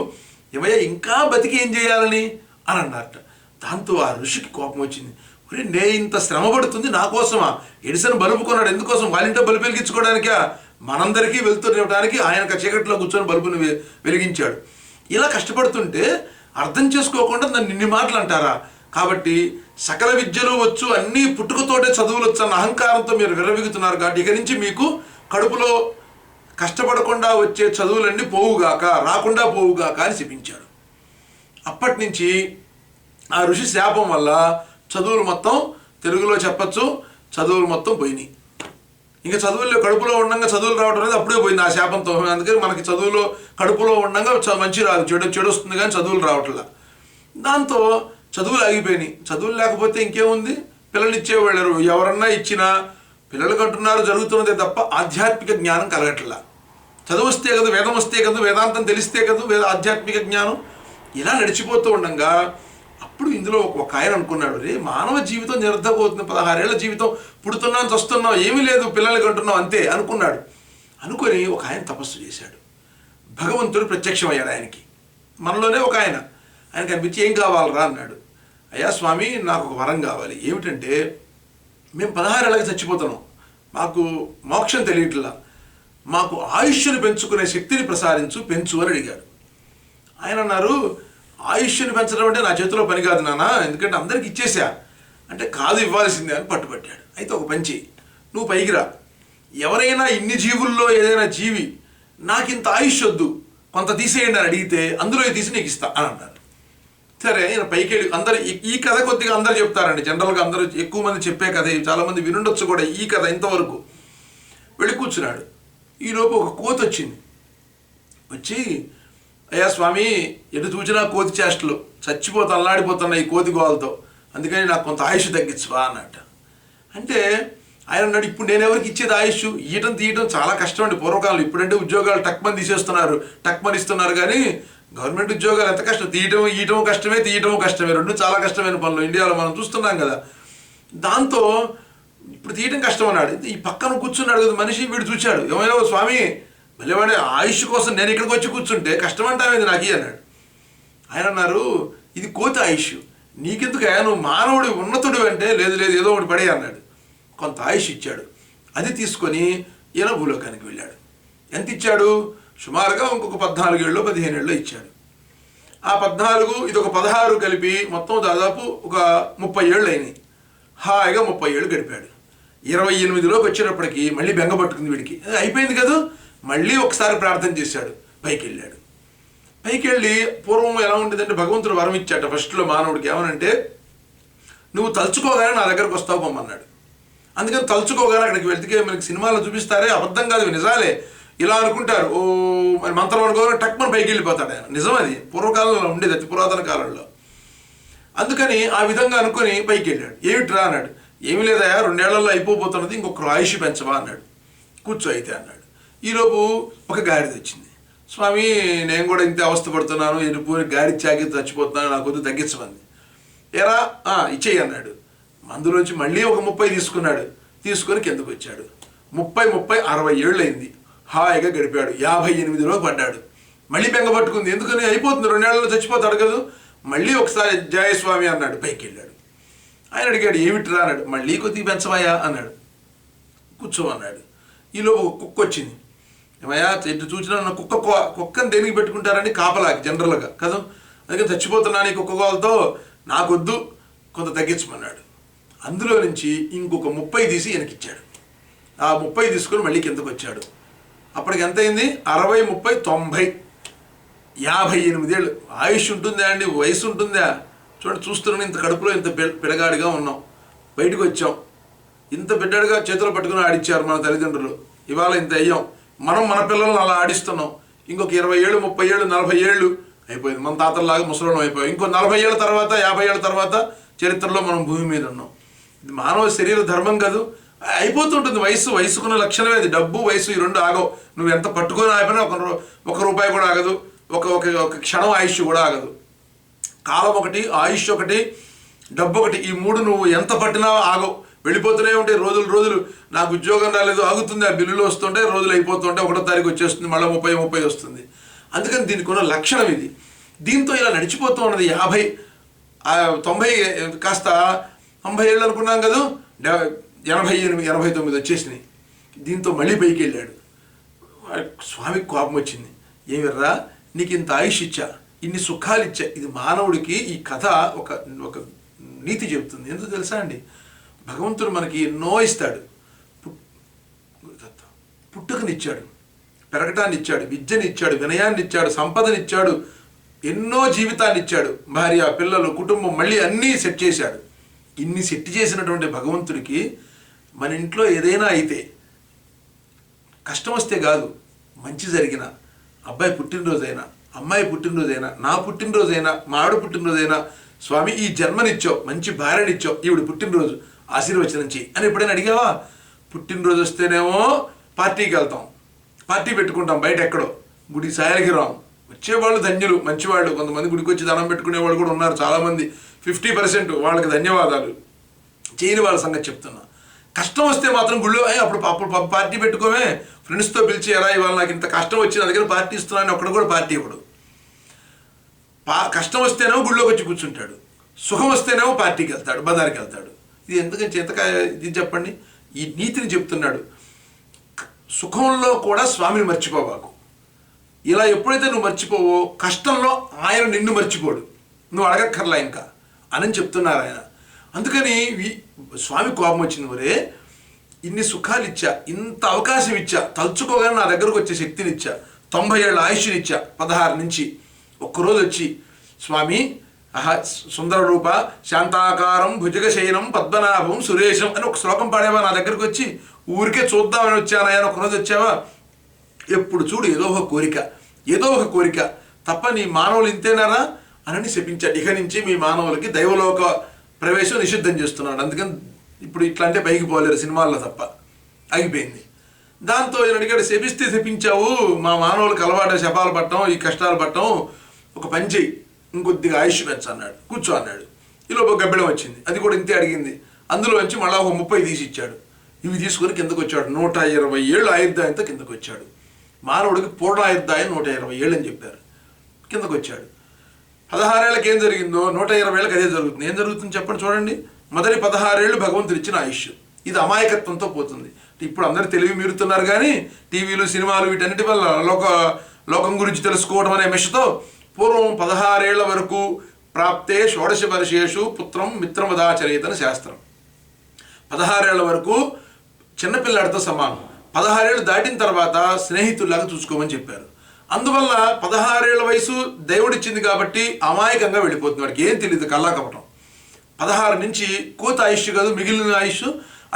[SPEAKER 1] ఏమయ్యా ఇంకా బతికి ఏం చేయాలని అని అన్నారట. దాంతో ఆ ఋషికి కోపం వచ్చింది. ఒరే నే ఇంత శ్రమ పడుతుంది నా కోసమా? ఎడిసన్ బల్బు కొన్నాడు ఎందుకోసం? వాళ్ళింటో బల్బు వెలిగించుకోవడానికా? మనందరికీ వెళ్తునివ్వడానికి ఆయన చీకట్లో కూర్చొని బల్బును వెలిగించాడు. ఇలా కష్టపడుతుంటే అర్థం చేసుకోకుండా నన్ను ఇన్ని మాటలు అంటారా? కాబట్టి సకల విద్యలు వచ్చు, అన్నీ పుట్టుకతోటే చదువులు వచ్చు అన్న అహంకారంతో మీరు విర్రవీగుతున్నారు కాబట్టి ఇక నుంచి మీకు కడుపులో కష్టపడకుండా వచ్చే చదువులన్నీ పోవుగాక, రాకుండా పోవుగాక అని శపించాడు. అప్పటి నుంచి ఆ ఋషి శాపం వల్ల చదువులు మొత్తం, తెలుగులో చెప్పచ్చు, చదువులు మొత్తం పోయినాయి. ఇంకా చదువుల్లో కడుపులో ఉండగా చదువులు రావడం అనేది అప్పుడే పోయింది ఆ శాపంతో. అందుకని మనకి చదువులో కడుపులో ఉండగా మంచి రాదు, చెడు వస్తుంది కానీ చదువులు రావట్లా. దాంతో చదువులు ఆగిపోయినాయి. చదువులు లేకపోతే ఇంకేముంది, పిల్లలు ఇచ్చేవాళ్ళు ఎవరన్నా ఇచ్చినా పిల్లలు కంటున్నారు జరుగుతున్నదే తప్ప ఆధ్యాత్మిక జ్ఞానం కలగట్లా. చదువు వస్తే కదా, వేదం వస్తే కదా, వేదాంతం తెలిస్తే కదా ఆధ్యాత్మిక జ్ఞానం. ఇలా నడిచిపోతూ ఉండగా అప్పుడు ఇందులో ఒక ఆయన అనుకున్నాడు, రే మానవ జీవితం నిరర్ధకవుతుంది, 16 ఏళ్ల జీవితం, పుడుతున్నాం చస్తున్నాం, ఏమీ లేదు, పిల్లల్ని కంటున్నాం అంతే అనుకున్నాడు. అనుకొని ఒక ఆయన తపస్సు చేశాడు. భగవంతుడు ప్రత్యక్షమయ్యాడు ఆయనకి. మనలోనే ఒక ఆయన కనిపించి ఏం కావాలరా అన్నాడు. అయ్యా స్వామి నాకు ఒక వరం కావాలి. ఏమిటంటే మేము 16 ఏళ్ళకి చచ్చిపోతున్నాం, మాకు మోక్షం తెలియట్లా, మాకు ఆయుష్ను పెంచుకునే శక్తిని పెంచు అని అడిగాడు. ఆయన అన్నారు, ఆయుష్ను పెంచడం అంటే నా చేతిలో పని కాదు నాన్న, ఎందుకంటే అందరికి ఇచ్చేసా అంటే. కాదు ఇవ్వాల్సిందే అని పట్టుబట్టాడు. అయితే ఒక పని చెయ్యి, నువ్వు పైకి రా, ఎవరైనా ఇన్ని జీవుల్లో ఏదైనా జీవి నాకు ఇంత ఆయుష్ వద్దు కొంత తీసేయండి అని అడిగితే అందులో తీసి నీకు ఇస్తా అని అన్నారు. సరే ఈయన పైకి వెళ్ళి అందరు ఈ కథ కొద్దిగా అందరు చెప్తారండి, జనరల్గా అందరూ ఎక్కువ మంది చెప్పే కథ, చాలామంది వినుండొచ్చు కూడా ఈ కథ ఇంతవరకు. వెళ్ళి కూర్చున్నాడు. ఈలోపు ఒక కోతి వచ్చింది. వచ్చి అయ్యా స్వామి ఎటు చూసినా కోతి చేష్టలు, చచ్చిపోతా అల్లాడిపోతున్నా ఈ కోతి గోలతో, అందుకని నాకు కొంత ఆయుష్ తగ్గించువా అన్నట్ట. అంటే ఆయన అన్నాడు, ఇప్పుడు నేను ఎవరికి ఇచ్చేది ఆయుష్? ఈయటం తీయటం చాలా కష్టం అండి పూర్వకాలం. ఇప్పుడంటే ఉద్యోగాలు టక్మని తీసేస్తున్నారు, టక్మని ఇస్తున్నారు, కానీ గవర్నమెంట్ ఉద్యోగాలు ఎంత కష్టం. ఈయటం కష్టమే, తీయటం కష్టమే, రెండు చాలా కష్టమైన పనులు ఇండియాలో మనం చూస్తున్నాం కదా. దాంతో ఇప్పుడు తీయటం కష్టం అన్నాడు. ఈ పక్కన కూర్చున్నాడు కదా మనిషి, వీడు చూశాడు, ఏమైనా స్వామి మళ్ళీవాడే ఆయుష్ కోసం నేను ఇక్కడికి వచ్చి కూర్చుంటే కష్టం అంటావేది నాకు అన్నాడు. ఆయన అన్నారు, ఇది కోతి ఆయుష్, నీకెందుకు నువ్వు మానవుడు ఉన్నతుడు అంటే, లేదు లేదు ఏదో ఒకటి పడే అన్నాడు. కొంత ఆయుష్ ఇచ్చాడు. అది తీసుకొని ఈయన భూలోకానికి వెళ్ళాడు. ఎంత ఇచ్చాడు? సుమారుగా ఇంకొక 14 ఏళ్ళు 15 ఏళ్ళు ఇచ్చాడు. ఆ 14 ఇదొక 16 కలిపి మొత్తం దాదాపు ఒక 30 ఏళ్ళు అయినాయి. హాయిగా 30 ఏళ్ళు గడిపాడు. 28లోకి వచ్చేటప్పటికి మళ్ళీ బెంగ పట్టుకుంది వీడికి. అయిపోయింది కదా, మళ్ళీ ఒకసారి ప్రార్థన చేశాడు. పైకి వెళ్ళాడు. పైకి వెళ్ళి పూర్వం ఎలా ఉండేదంటే భగవంతుడు వరం ఇచ్చాట ఫస్ట్లో మానవుడికి, ఏమనంటే నువ్వు తలుచుకోగానే నా దగ్గరకు వస్తావు పొమ్మన్నాడు. అందుకని తలుచుకోగానే అక్కడికి వెళ్తే మనకి సినిమాలో చూపిస్తారే, అబద్ధం కాదు నిజాలే, ఇలా అనుకుంటారు, ఓ మరి మంత్రం అనుకోగానే టక్మని పైకి వెళ్ళిపోతాడు ఆయన. నిజం, అది పూర్వకాలంలో ఉండేది, అతి పురాతన కాలంలో. అందుకని ఆ విధంగా అనుకుని పైకి వెళ్ళాడు. ఏమిట్రా అన్నాడు. ఏమి లేదా 2 ఏళ్లలో అయిపోతున్నది, ఇంకొకరు ఆయుష్ పెంచవా అన్నాడు. కూర్చో అయితే అన్నాడు. ఈలోపు ఒక గాడిద వచ్చింది. స్వామి నేను కూడా ఇంతే అవస్థ పడుతున్నాను, ఎరుపు గాడి చాకి చచ్చిపోతున్నాను, నాకు కొద్దిగా తగ్గించమంది. ఎరా ఇచ్చేయి అన్నాడు. అందులోంచి మళ్ళీ ఒక 30 తీసుకున్నాడు. తీసుకొని కిందకు వచ్చాడు. 30 60 ఏళ్ళు అయింది. హాయిగా గడిపాడు. 58లో పడ్డాడు. మళ్ళీ బెంగ పట్టుకుంది, ఎందుకని అయిపోతుంది, 2 ఏళ్లలో చచ్చిపోతాడు కదా. మళ్ళీ ఒకసారి జయస్వామి అన్నాడు. పైకి వెళ్ళాడు. ఆయన అడిగాడు, ఏమిట్రా అన్నాడు. మళ్ళీ కొద్దిగా పెంచవాయా అన్నాడు. కూర్చో అన్నాడు. ఈలోపు ఒక కుక్క వచ్చింది. ఏమయ్యా ఎటు చూసినా కుక్కని దేనికి పెట్టుకుంటారని, కాపలాకి జనరల్గా కదా. అందుకని చచ్చిపోతున్నాను ఈ కుక్క గోలతో, నాకొద్దు, కొంత తగ్గించమన్నాడు. అందులో నుంచి ఇంకొక 30 తీసి వెనకిచ్చాడు. ఆ 30 తీసుకొని మళ్ళీ కిందకు వచ్చాడు. అప్పటికి ఎంత అయింది? 60 30 90 58 ఏళ్ళు ఆయుష్ ఉంటుందా అండి, వయసు ఉంటుందా? చూడండి, చూస్తున్నాను ఇంత కడుపులో ఇంత పిడగాడిగా ఉన్నాం, బయటకు వచ్చాం, ఇంత బిడ్డడిగా చేతిలో పట్టుకుని ఆడిచ్చారు మన తల్లిదండ్రులు, ఇవాళ ఇంత అయ్యాం, మనం మన పిల్లలను అలా ఆడిస్తున్నాం. ఇంకొక 20 ఏళ్ళు 30 ఏళ్ళు 40 ఏళ్ళు అయిపోయింది, మన తాతల్లాగా ముసలం అయిపోయాం. ఇంకో 40 ఏళ్ళ తర్వాత 50 ఏళ్ళ తర్వాత చరిత్రలో మనం భూమి మీద ఉన్నాం. ఇది మానవ శరీర ధర్మం కాదు, అయిపోతుంటుంది వయసుకున్న లక్షణమే అది. డబ్బు వయసు ఈ రెండు ఆగవు. నువ్వు ఎంత పట్టుకొని ఆగిపోయినా 1 రూపాయి కూడా ఆగదు. ఒక ఒక ఒక క్షణం ఆయుష్ కూడా ఆగదు. కాలం ఒకటి, ఆయుష్ ఒకటి, డబ్బు ఒకటి, ఈ మూడు నువ్వు ఎంత పట్టినా ఆగవు, వెళ్ళిపోతూనే ఉంటాయి. రోజులు రోజులు నాకు ఉద్యోగం రాలేదు, ఆగుతుంది, ఆ బిల్లులు వస్తుంటే రోజులు అయిపోతుంటే 1వ తారీఖు వచ్చేస్తుంది, మళ్ళీ 30 వస్తుంది. అందుకని దీనికి ఉన్న లక్షణం ఇది. దీంతో ఇలా నడిచిపోతూ ఉన్నది. 50 90 కాస్త 90 ఏళ్ళు అనుకున్నాం కదా, 88 89 వచ్చేసినాయి. దీంతో మళ్ళీ పైకి వెళ్ళాడు. స్వామికి కోపం వచ్చింది. ఏమిర్రా, నీకు ఇంత ఆయుష్ ఇచ్చా, ఇన్ని సుఖాలు ఇచ్చా. ఇది మానవుడికి ఈ కథ ఒక ఒక నీతి చెబుతుంది. ఎందుకు తెలుసా అండి, భగవంతుడు మనకి ఎన్నో ఇస్తాడు. పుట్టుకనిచ్చాడు, పెరగటాన్ని ఇచ్చాడు, విద్యని ఇచ్చాడు, వినయాన్ని ఇచ్చాడు, సంపదనిచ్చాడు, ఎన్నో జీవితాన్ని ఇచ్చాడు, భార్య, పిల్లలు, కుటుంబం, మళ్ళీ అన్నీ సెట్ చేశాడు. ఇన్ని సెట్ చేసినటువంటి భగవంతుడికి మన ఇంట్లో ఏదైనా అయితే, కష్టం వస్తే కాదు, మంచి జరిగిన, అబ్బాయి పుట్టినరోజైనా, అమ్మాయి పుట్టినరోజైనా, నా పుట్టినరోజైనా, మా ఆవిడ పుట్టినరోజైనా, స్వామి ఈ జన్మనిచ్చావు, మంచి భార్యనిచ్చావు, ఈవిడ పుట్టినరోజు ఆశీర్వచనం చెయ్యి అని ఎప్పుడైనా అడిగావా? పుట్టినరోజు వస్తేనేమో పార్టీకి వెళ్తాం, పార్టీ పెట్టుకుంటాం బయట ఎక్కడో, గుడి సాయలకి రాం. వచ్చేవాళ్ళు ధన్యులు, మంచివాళ్ళు. కొంతమంది గుడికి వచ్చి దండం పెట్టుకునే వాళ్ళు కూడా ఉన్నారు చాలామంది. 50% వాళ్ళకి ధన్యవాదాలు. చేయని వాళ్ళ సంగతి చెప్తున్నా. కష్టం వస్తే మాత్రం గుళ్ళో అప్పుడు పార్టీ పెట్టుకోమే, ఫ్రెండ్స్తో పిలిచేయరా, ఇవాళ నాకు ఇంత కష్టం వచ్చి నా దగ్గర పార్టీ ఇస్తున్నాను, ఒక్కడు కూడా పార్టీ ఇవ్వడు. కష్టం వస్తేనేమో గుళ్ళోకి వచ్చి కూర్చుంటాడు, సుఖం వస్తేనేమో పార్టీకి వెళ్తాడు, బజార్కి వెళ్తాడు. ఇది ఎందుకని ఇది చెప్పండి. ఈ నీతిని చెప్తున్నాడు. సుఖంలో కూడా స్వామిని మర్చిపోవాకు. ఇలా ఎప్పుడైతే నువ్వు మర్చిపోవో, కష్టంలో ఆయన నిన్ను మర్చిపోడు, నువ్వు అడగక్కర్లా ఇంకా అని చెప్తున్నారు ఆయన. అందుకని స్వామి కోపం వచ్చింది. మరే, ఇన్ని సుఖాలు ఇచ్చా, ఇంత అవకాశం ఇచ్చా, తలుచుకోగానే నా దగ్గరకు వచ్చే శక్తిని ఇచ్చా, 90 ఏళ్ళ ఆయుష్ని ఇచ్చా, 16 నుంచి ఒక్కరోజు వచ్చి స్వామి సుందర రూప శాంతాకారం భుజగశయనం పద్మనాభం సురేశం అని ఒక శ్లోకం పాడేవా? నా దగ్గరకు వచ్చి ఊరికే చూద్దామని వచ్చానయ్యా, ఒకరోజు వచ్చావా? ఎప్పుడు చూడు ఏదో ఒక కోరిక తప్ప నీ మానవులు ఇంతేనారా అని శపించాడు. ఇక నుంచి మీ మానవులకి దైవలోక ప్రవేశం నిషిద్ధం చేస్తున్నాడు. అందుకని ఇప్పుడు ఇట్లా అంటే పైకి పోలేరు సినిమాల్లో తప్ప, ఆగిపోయింది. దాంతో ఈయన అడిగాడు, శపిస్తే శపించావు, మా మానవులకు అలవాటు శపాలు పట్టడం, ఈ కష్టాలు పట్టడం, ఒక పని చెయ్యి, ఇంకొద్దిగా ఆయుష్ పెంచు అన్నాడు. కూర్చో అన్నాడు. ఈలోపు గబ్బిడం వచ్చింది, అది కూడా ఇంతే అడిగింది. అందులో నుంచి మళ్ళీ ఒక 30 తీసి ఇచ్చాడు. ఇవి తీసుకొని కిందకు వచ్చాడు. 120 ఏళ్ళు ఆయుర్దాయంతో కిందకు వచ్చాడు. మానవుడికి పూర్ణాయుర్దాయం 120 ఏళ్ళు అని చెప్పారు. కిందకు వచ్చాడు. 16 ఏళ్ళకి ఏం జరిగిందో 120 ఏళ్ళకి అదే జరుగుతుంది. ఏం జరుగుతుంది చెప్పండి చూడండి. మొదటి 16 ఏళ్ళు భగవంతుడు ఇచ్చిన ఆయుష్. ఇది అమాయకత్వంతో పోతుంది. ఇప్పుడు అందరూ తెలివి మీరుతున్నారు కానీ టీవీలు, సినిమాలు వీటన్నిటి వల్ల లోకం గురించి తెలుసుకోవడం అనే మెషతో పూర్వం 16 ఏళ్ల వరకు ప్రాప్తే 16 వర్షేషు పుత్రం మిత్రమదాచరేతని శాస్త్రం. 16 ఏళ్ల వరకు చిన్నపిల్లాడితో సమానం. 16 ఏళ్ళు దాటిన తర్వాత స్నేహితుల్లాగా చూసుకోమని చెప్పారు. అందువల్ల 16 ఏళ్ల వయసు దేవుడిచ్చింది కాబట్టి అమాయకంగా వెళ్ళిపోతుంది. వాడికి ఏం తెలియదు, కల్లా కపటం. 16 నుంచి కోతి ఆయుష్ కాదు, మిగిలిన ఆయుష్.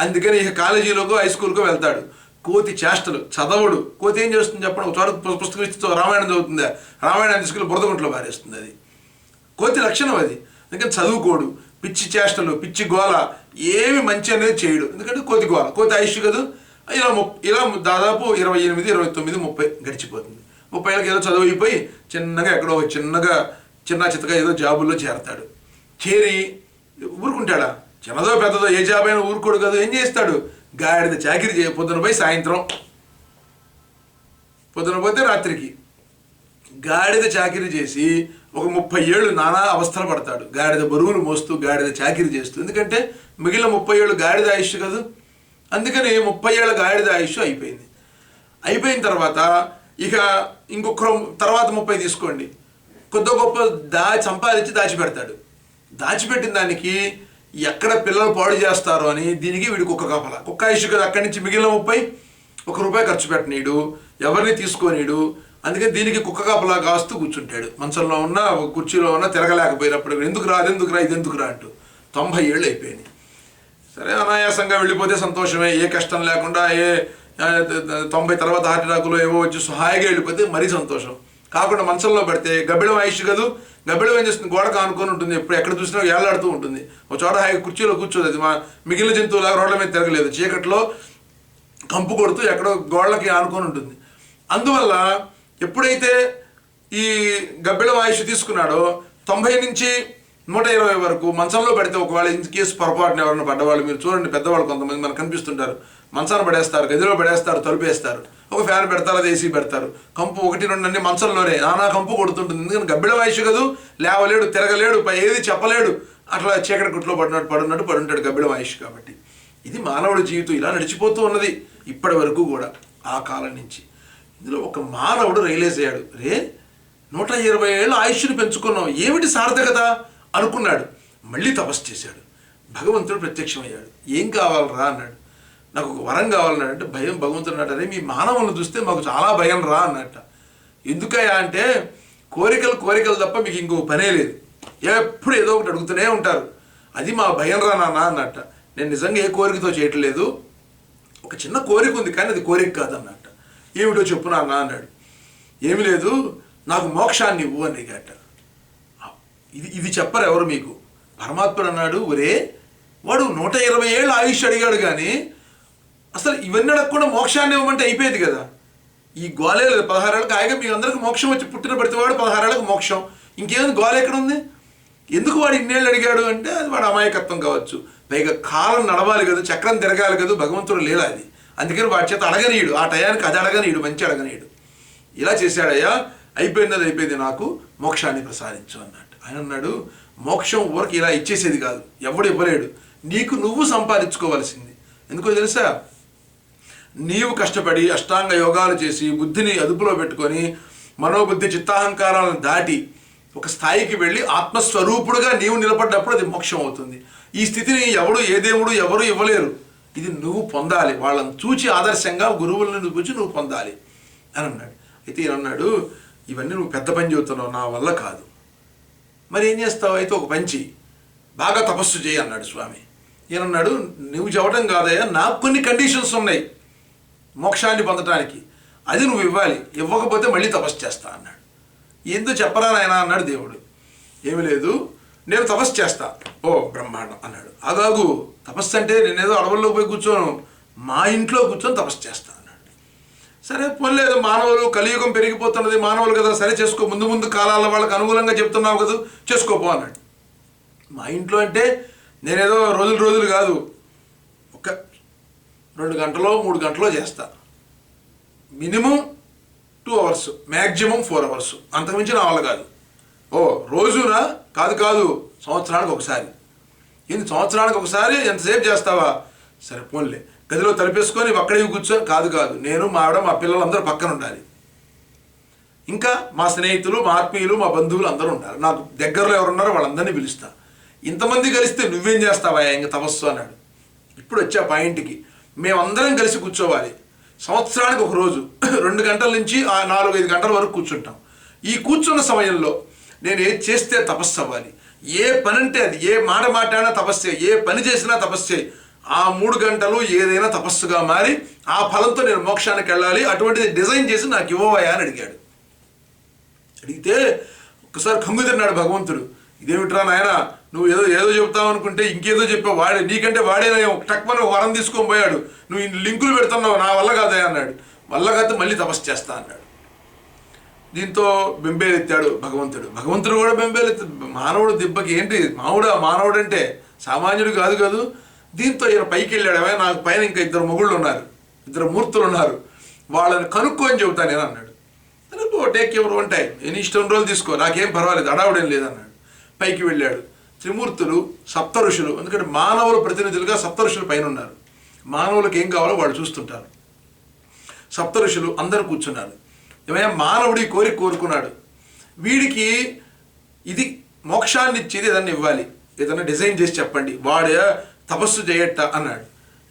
[SPEAKER 1] అందుకని ఇక కాలేజీలోకో హై స్కూల్కో వెళ్తాడు. కోతి చేష్టలు చదవడు. కోతి ఏం చేస్తుంది చెప్పండి? ఒక చోట పుస్తకం ఇస్తే రామాయణం చదువుతుందా? రామాయణాన్ని తీసుకెళ్ళి బురదగుంట్లో పారేస్తుంది. అది కోతి లక్షణం. అది అందుకని చదువుకోడు, పిచ్చి చేష్టలు, పిచ్చి గోల, ఏమి మంచి అనేది చేయడు. ఎందుకంటే కోతి గోల, కోతి ఆయుష్ కాదు. ఇలా దాదాపు 28, 29, 30 గడిచిపోతుంది. 30 ఏళ్ళకి ఏదో చదువు అయిపోయి చిన్నగా ఎక్కడో చిన్న చిత్తగా ఏదో జాబుల్లో చేరతాడు. చేరి ఊరుకుంటాడా? చిన్నదో పెద్దదో ఏ జాబ్ అయినా ఊరుకోడు కదా. ఏం చేస్తాడు? గాడిద చాకిరి పొద్దున పోయి సాయంత్రం, పొద్దున పోతే రాత్రికి గాడిద చాకిరి చేసి ఒక 30 ఏళ్ళు నానా అవస్థలు పడతాడు. గాడిద బరువులు మోస్తూ, గాడిద చాకిరి చేస్తూ. ఎందుకంటే మిగిలిన 30 ఏళ్ళు గాడిద ఆయుష్ కదా. అందుకని 30 ఏళ్ళ గాడిద ఆయుష్ అయిపోయింది. అయిపోయిన తర్వాత ఇక ఇంకొక తర్వాత 30 తీసుకోండి, కొద్ది గొప్ప సంపాదించి దాచిపెడతాడు. దాచిపెట్టిన దానికి ఎక్కడ పిల్లలు పాడు చేస్తారో అని దీనికి వీడి కుక్క కాపలా. కుక్క ఆయుష్ కదా. అక్కడి నుంచి మిగిలిన 30 ₹1 ఖర్చు పెట్టనీడు, ఎవరిని తీసుకోనీడు. అందుకని దీనికి కుక్క కాపలా కాస్తూ కూర్చుంటాడు. మంచంలో ఉన్నా, కుర్చీలో ఉన్నా తిరగలేకపోయినప్పుడు ఎందుకురా, అదెందుకురా, ఇదెందుకురా అంటూ 90 ఏళ్ళు అయిపోయినాయి. సరే, అనాయాసంగా వెళ్ళిపోతే సంతోషమే, ఏ కష్టం లేకుండా. 90 తర్వాత హార్ట్ అటాకులో ఏవో వచ్చి హాయిగా వెళ్ళిపోతే మరీ సంతోషం. కాకుండా మంచంలో పడితే గబ్బిడం ఆయుష్ కదూ. గబ్బిడం ఏం చేస్తుంది? గోడకు ఆనుకొని ఉంటుంది, ఎప్పుడు ఎక్కడ చూసినా ఏలాడుతూ ఉంటుంది. ఒక చోట హాయిగా కుర్చీలో కూర్చోదు. అది మిగిలిన జంతువులాగా రోడ్ల మీద తిరగలేదు, చీకట్లో కంపు కొడుతూ ఎక్కడో గోడలకి ఆనుకొని ఉంటుంది. అందువల్ల ఎప్పుడైతే ఈ గబ్బిళం ఆయుష్ తీసుకున్నాడో 90 నుంచి 120 వరకు మంచంలో పడితే ఒకవేళ ఇన్ కేసు పొరపాటున ఎవరైనా పడ్డవాళ్ళు మీరు చూడండి, పెద్దవాళ్ళు కొంతమంది మనకు కనిపిస్తుంటారు, మంచాన్ని పడేస్తారు, గదిలో పడేస్తారు, తలుపేస్తారు, ఒక ఫ్యాన్ పెడతారు, అది ఏసీ పెడతారు, కంపు 1-2 అన్ని మంచంలోనే నానా కంపు కొడుతుంటుంది. ఎందుకంటే గబ్బిళం ఆయుష్ కదూ, లేవలేడు, తిరగలేడు, ఏది చెప్పలేడు, అట్లా చీకటి గుట్లో పడున్నట్టు పడుంటాడు గబ్బిళం ఆయుష్. కాబట్టి ఇది మానవుడి జీవితం ఇలా నడిచిపోతూ ఉన్నది ఇప్పటి వరకు కూడా, ఆ కాలం నుంచి. ఇందులో ఒక మానవుడు రియలైజ్ అయ్యాడు, 120 ఏళ్ళ ఆయుష్ని పెంచుకున్నాం, ఏమిటి సార్థకత అనుకున్నాడు. మళ్ళీ తపస్సు చేశాడు. భగవంతుడు ప్రత్యక్షమయ్యాడు. ఏం కావాలరా అన్నాడు. నాకు ఒక వరం కావాలన్నాడు. అంటే భగవంతుడు అన్నాడు, అరే మీ మానవులను చూస్తే మాకు చాలా భయం రా అన్నట్ట. ఎందుకయ్యా అంటే కోరికలు తప్ప మీకు ఇంకో పనే లేదు, ఎప్పుడు ఏదో ఒకటి అడుగుతూనే ఉంటారు, అది మా భయం రా నాన్న అన్నట్ట. నేను నిజంగా ఏ కోరికతో చేయట్లేదు, ఒక చిన్న కోరిక ఉంది కానీ అది కోరిక కాదన్నట్ట. ఏమిటో చెప్పు నాన్న అన్నాడు. ఏమి లేదు, నాకు మోక్షాన్ని ఇవ్వు అని అడిగాట. ఇది చెప్పరు ఎవరు మీకు. పరమాత్ముడు అన్నాడు, ఒరే వాడు 120 ఏళ్ళు ఆయుష్ అడిగాడు కానీ అసలు ఇవన్నీ అడగకుండా మోక్షాన్ని ఇవ్వమంటే అయిపోయేది కదా. ఈ గోలే లేదు, 16 ఏళ్ళకి హాయిగా మీకు అందరికీ మోక్షం వచ్చి పుట్టిన ప్రతివాడు 16 ఏళ్ళకి మోక్షం, ఇంకేముంది గోల ఎక్కడ ఉంది. ఎందుకు వాడు ఇన్నేళ్ళు అడిగాడు అంటే అది వాడు అమాయకత్వం కావచ్చు, పైగా కాలం నడవాలి కదా, చక్రం తిరగాలి కదా, భగవంతుడు లేలా అది. అందుకని వాడి చేత అడగనీయుడు, ఆ టయానికి అది అడగనీయుడు, మంచి అడగనీయుడు. ఇలా చేశాడయ్యా, అయిపోయింది, నాకు మోక్షాన్ని ప్రసాదించు అన్నట్టు. ఆయన అన్నాడు, మోక్షం ఊరికి ఇలా ఇచ్చేసేది కాదు, ఎవడు ఇవ్వలేడు, నీకు నువ్వు సంపాదించుకోవాల్సింది. ఎందుకో తెలుసా, నీవు కష్టపడి అష్టాంగ యోగాలు చేసి బుద్ధిని అదుపులో పెట్టుకొని మనోబుద్ధి చిత్తాహంకారాలను దాటి ఒక స్థాయికి వెళ్ళి ఆత్మస్వరూపుడుగా నీవు నిలబడ్డప్పుడు అది మోక్షం అవుతుంది. ఈ స్థితిని ఏ దేవుడు ఎవరు ఇవ్వలేరు, ఇది నువ్వు పొందాలి, వాళ్ళని చూచి ఆదర్శంగా గురువులను చూచి నువ్వు పొందాలి అని అన్నాడు. అయితే ఈయన అన్నాడు, ఇవన్నీ నువ్వు పెద్ద పని చెబుతున్నావు, నా వల్ల కాదు. మరి ఏం చేస్తావు, అయితే ఒక పంచి బాగా తపస్సు చేయి అన్నాడు స్వామి. ఈయనన్నాడు, నువ్వు చెప్పడం కాదయ్యా, నాకు కొన్ని కండిషన్స్ ఉన్నాయి మోక్షాన్ని పొందటానికి, అది నువ్వు ఇవ్వాలి, ఇవ్వకపోతే మళ్ళీ తపస్సు చేస్తా అన్నాడు. ఏందో చెప్పరా నాయన అన్నాడు దేవుడు. ఏమి లేదు, నేను తపస్సు చేస్తా. ఓ బ్రహ్మాండం అన్నాడు. ఆగాగు, తపస్సు అంటే నేనేదో అడవుల్లో పోయి కూర్చోను, మా ఇంట్లో కూర్చొని తపస్సు చేస్తా అన్నాడు. సరే పోలేదు, మానవులు కలియుగం పెరిగిపోతున్నది, మానవులు కదా, సరే చేసుకో, ముందు కాలాల వాళ్ళకి అనుకూలంగా చెప్తున్నావు కదా, చేసుకోపో అన్నాడు. మా ఇంట్లో అంటే నేనేదో రోజులు కాదు, ఒక 2 గంటలో 3 గంటలో చేస్తా, మినిమం 2 అవర్స్, మ్యాక్సిమం 4 అవర్స్, అంతకుమించి నా వల్ల కాదు. ఓ రోజునా, కాదు సంవత్సరానికి ఒకసారి. ఏంది సంవత్సరానికి ఒకసారి ఎంతసేపు చేస్తావా, సరే పోన్లే, గదిలో తలిపేసుకొని అక్కడే కూర్చొని, కాదు నేను మా ఆవిడ మా పిల్లలందరూ పక్కన ఉండాలి, ఇంకా మా స్నేహితులు మా ఆత్మీయులు మా బంధువులు అందరూ ఉండాలి, నాకు దగ్గరలో ఎవరున్నారో వాళ్ళందరినీ పిలుస్తా, ఇంతమంది కలిస్తే నువ్వేం చేస్తావా ఇంక తపస్సు అన్నాడు. ఇప్పుడు వచ్చే పాయింట్కి, మేమందరం కలిసి కూర్చోవాలి, సంవత్సరానికి ఒక రోజు 2 గంటల నుంచి 4-5 గంటల వరకు కూర్చుంటాం. ఈ కూర్చున్న సమయంలో నేను ఏది చేస్తే తపస్సు అవ్వాలి, ఏ పని అంటే అది, ఏ మాట మాట్లాడినా తపస్సే, ఏ పని చేసినా తపస్సే, ఆ 3 గంటలు ఏదైనా తపస్సుగా మారి ఆ ఫలంతో నేను మోక్షానికి వెళ్ళాలి, అటువంటిది డిజైన్ చేసి నాకు ఇవ్వవయా అని అడిగాడు. అడిగితే ఒక్కసారి కంగు తిన్నాడు భగవంతుడు. ఇదేమిట్రా నాయన, నువ్వు ఏదో చెప్తావు అనుకుంటే ఇంకేదో చెప్పావు, నీకంటే వాడేనా టక్మని వరం తీసుకొని పోయాడు, నువ్వు లింకులు పెడుతున్నావు, నా వల్ల కాదే అన్నాడు. వల్ల కాదు, మళ్ళీ తపస్సు చేస్తా అన్నాడు. దీంతో బెంబేలెత్తాడు భగవంతుడు కూడా బెంబేలెత్తాడు. మానవుడు దెబ్బకి ఏంటి మానవుడు అంటే సామాన్యుడు కాదు. దీంతో ఈయన పైకి వెళ్ళాడు, నాకు పైన ఇంకా 2 మొగుళ్ళు ఉన్నారు, 2 మూర్తులు ఉన్నారు, వాళ్ళని కనుక్కొని చెబుతాను నేను అన్నాడు. టేక్ ఎవరు ఉంటాయి, నేను ఇష్టం రోజులు తీసుకో, నాకేం పర్వాలేదు, అడావుడేం లేదన్నాడు. పైకి వెళ్ళాడు. త్రిమూర్తులు, సప్త ఋషులు, ఎందుకంటే మానవుల ప్రతినిధులుగా సప్త ఋషులు పైన ఉన్నారు, మానవులకు ఏం కావాలో వాళ్ళు చూస్తుంటారు. సప్త ఋషులు అందరూ కూర్చున్నారు. ఏమైనా మానవుడి కోరుకున్నాడు, వీడికి ఇది మోక్షాన్ని ఇచ్చేది ఏదన్నా ఇవ్వాలి, ఏదన్నా డిజైన్ చేసి చెప్పండి, వాడే తపస్సు చేయట్ట అన్నాడు.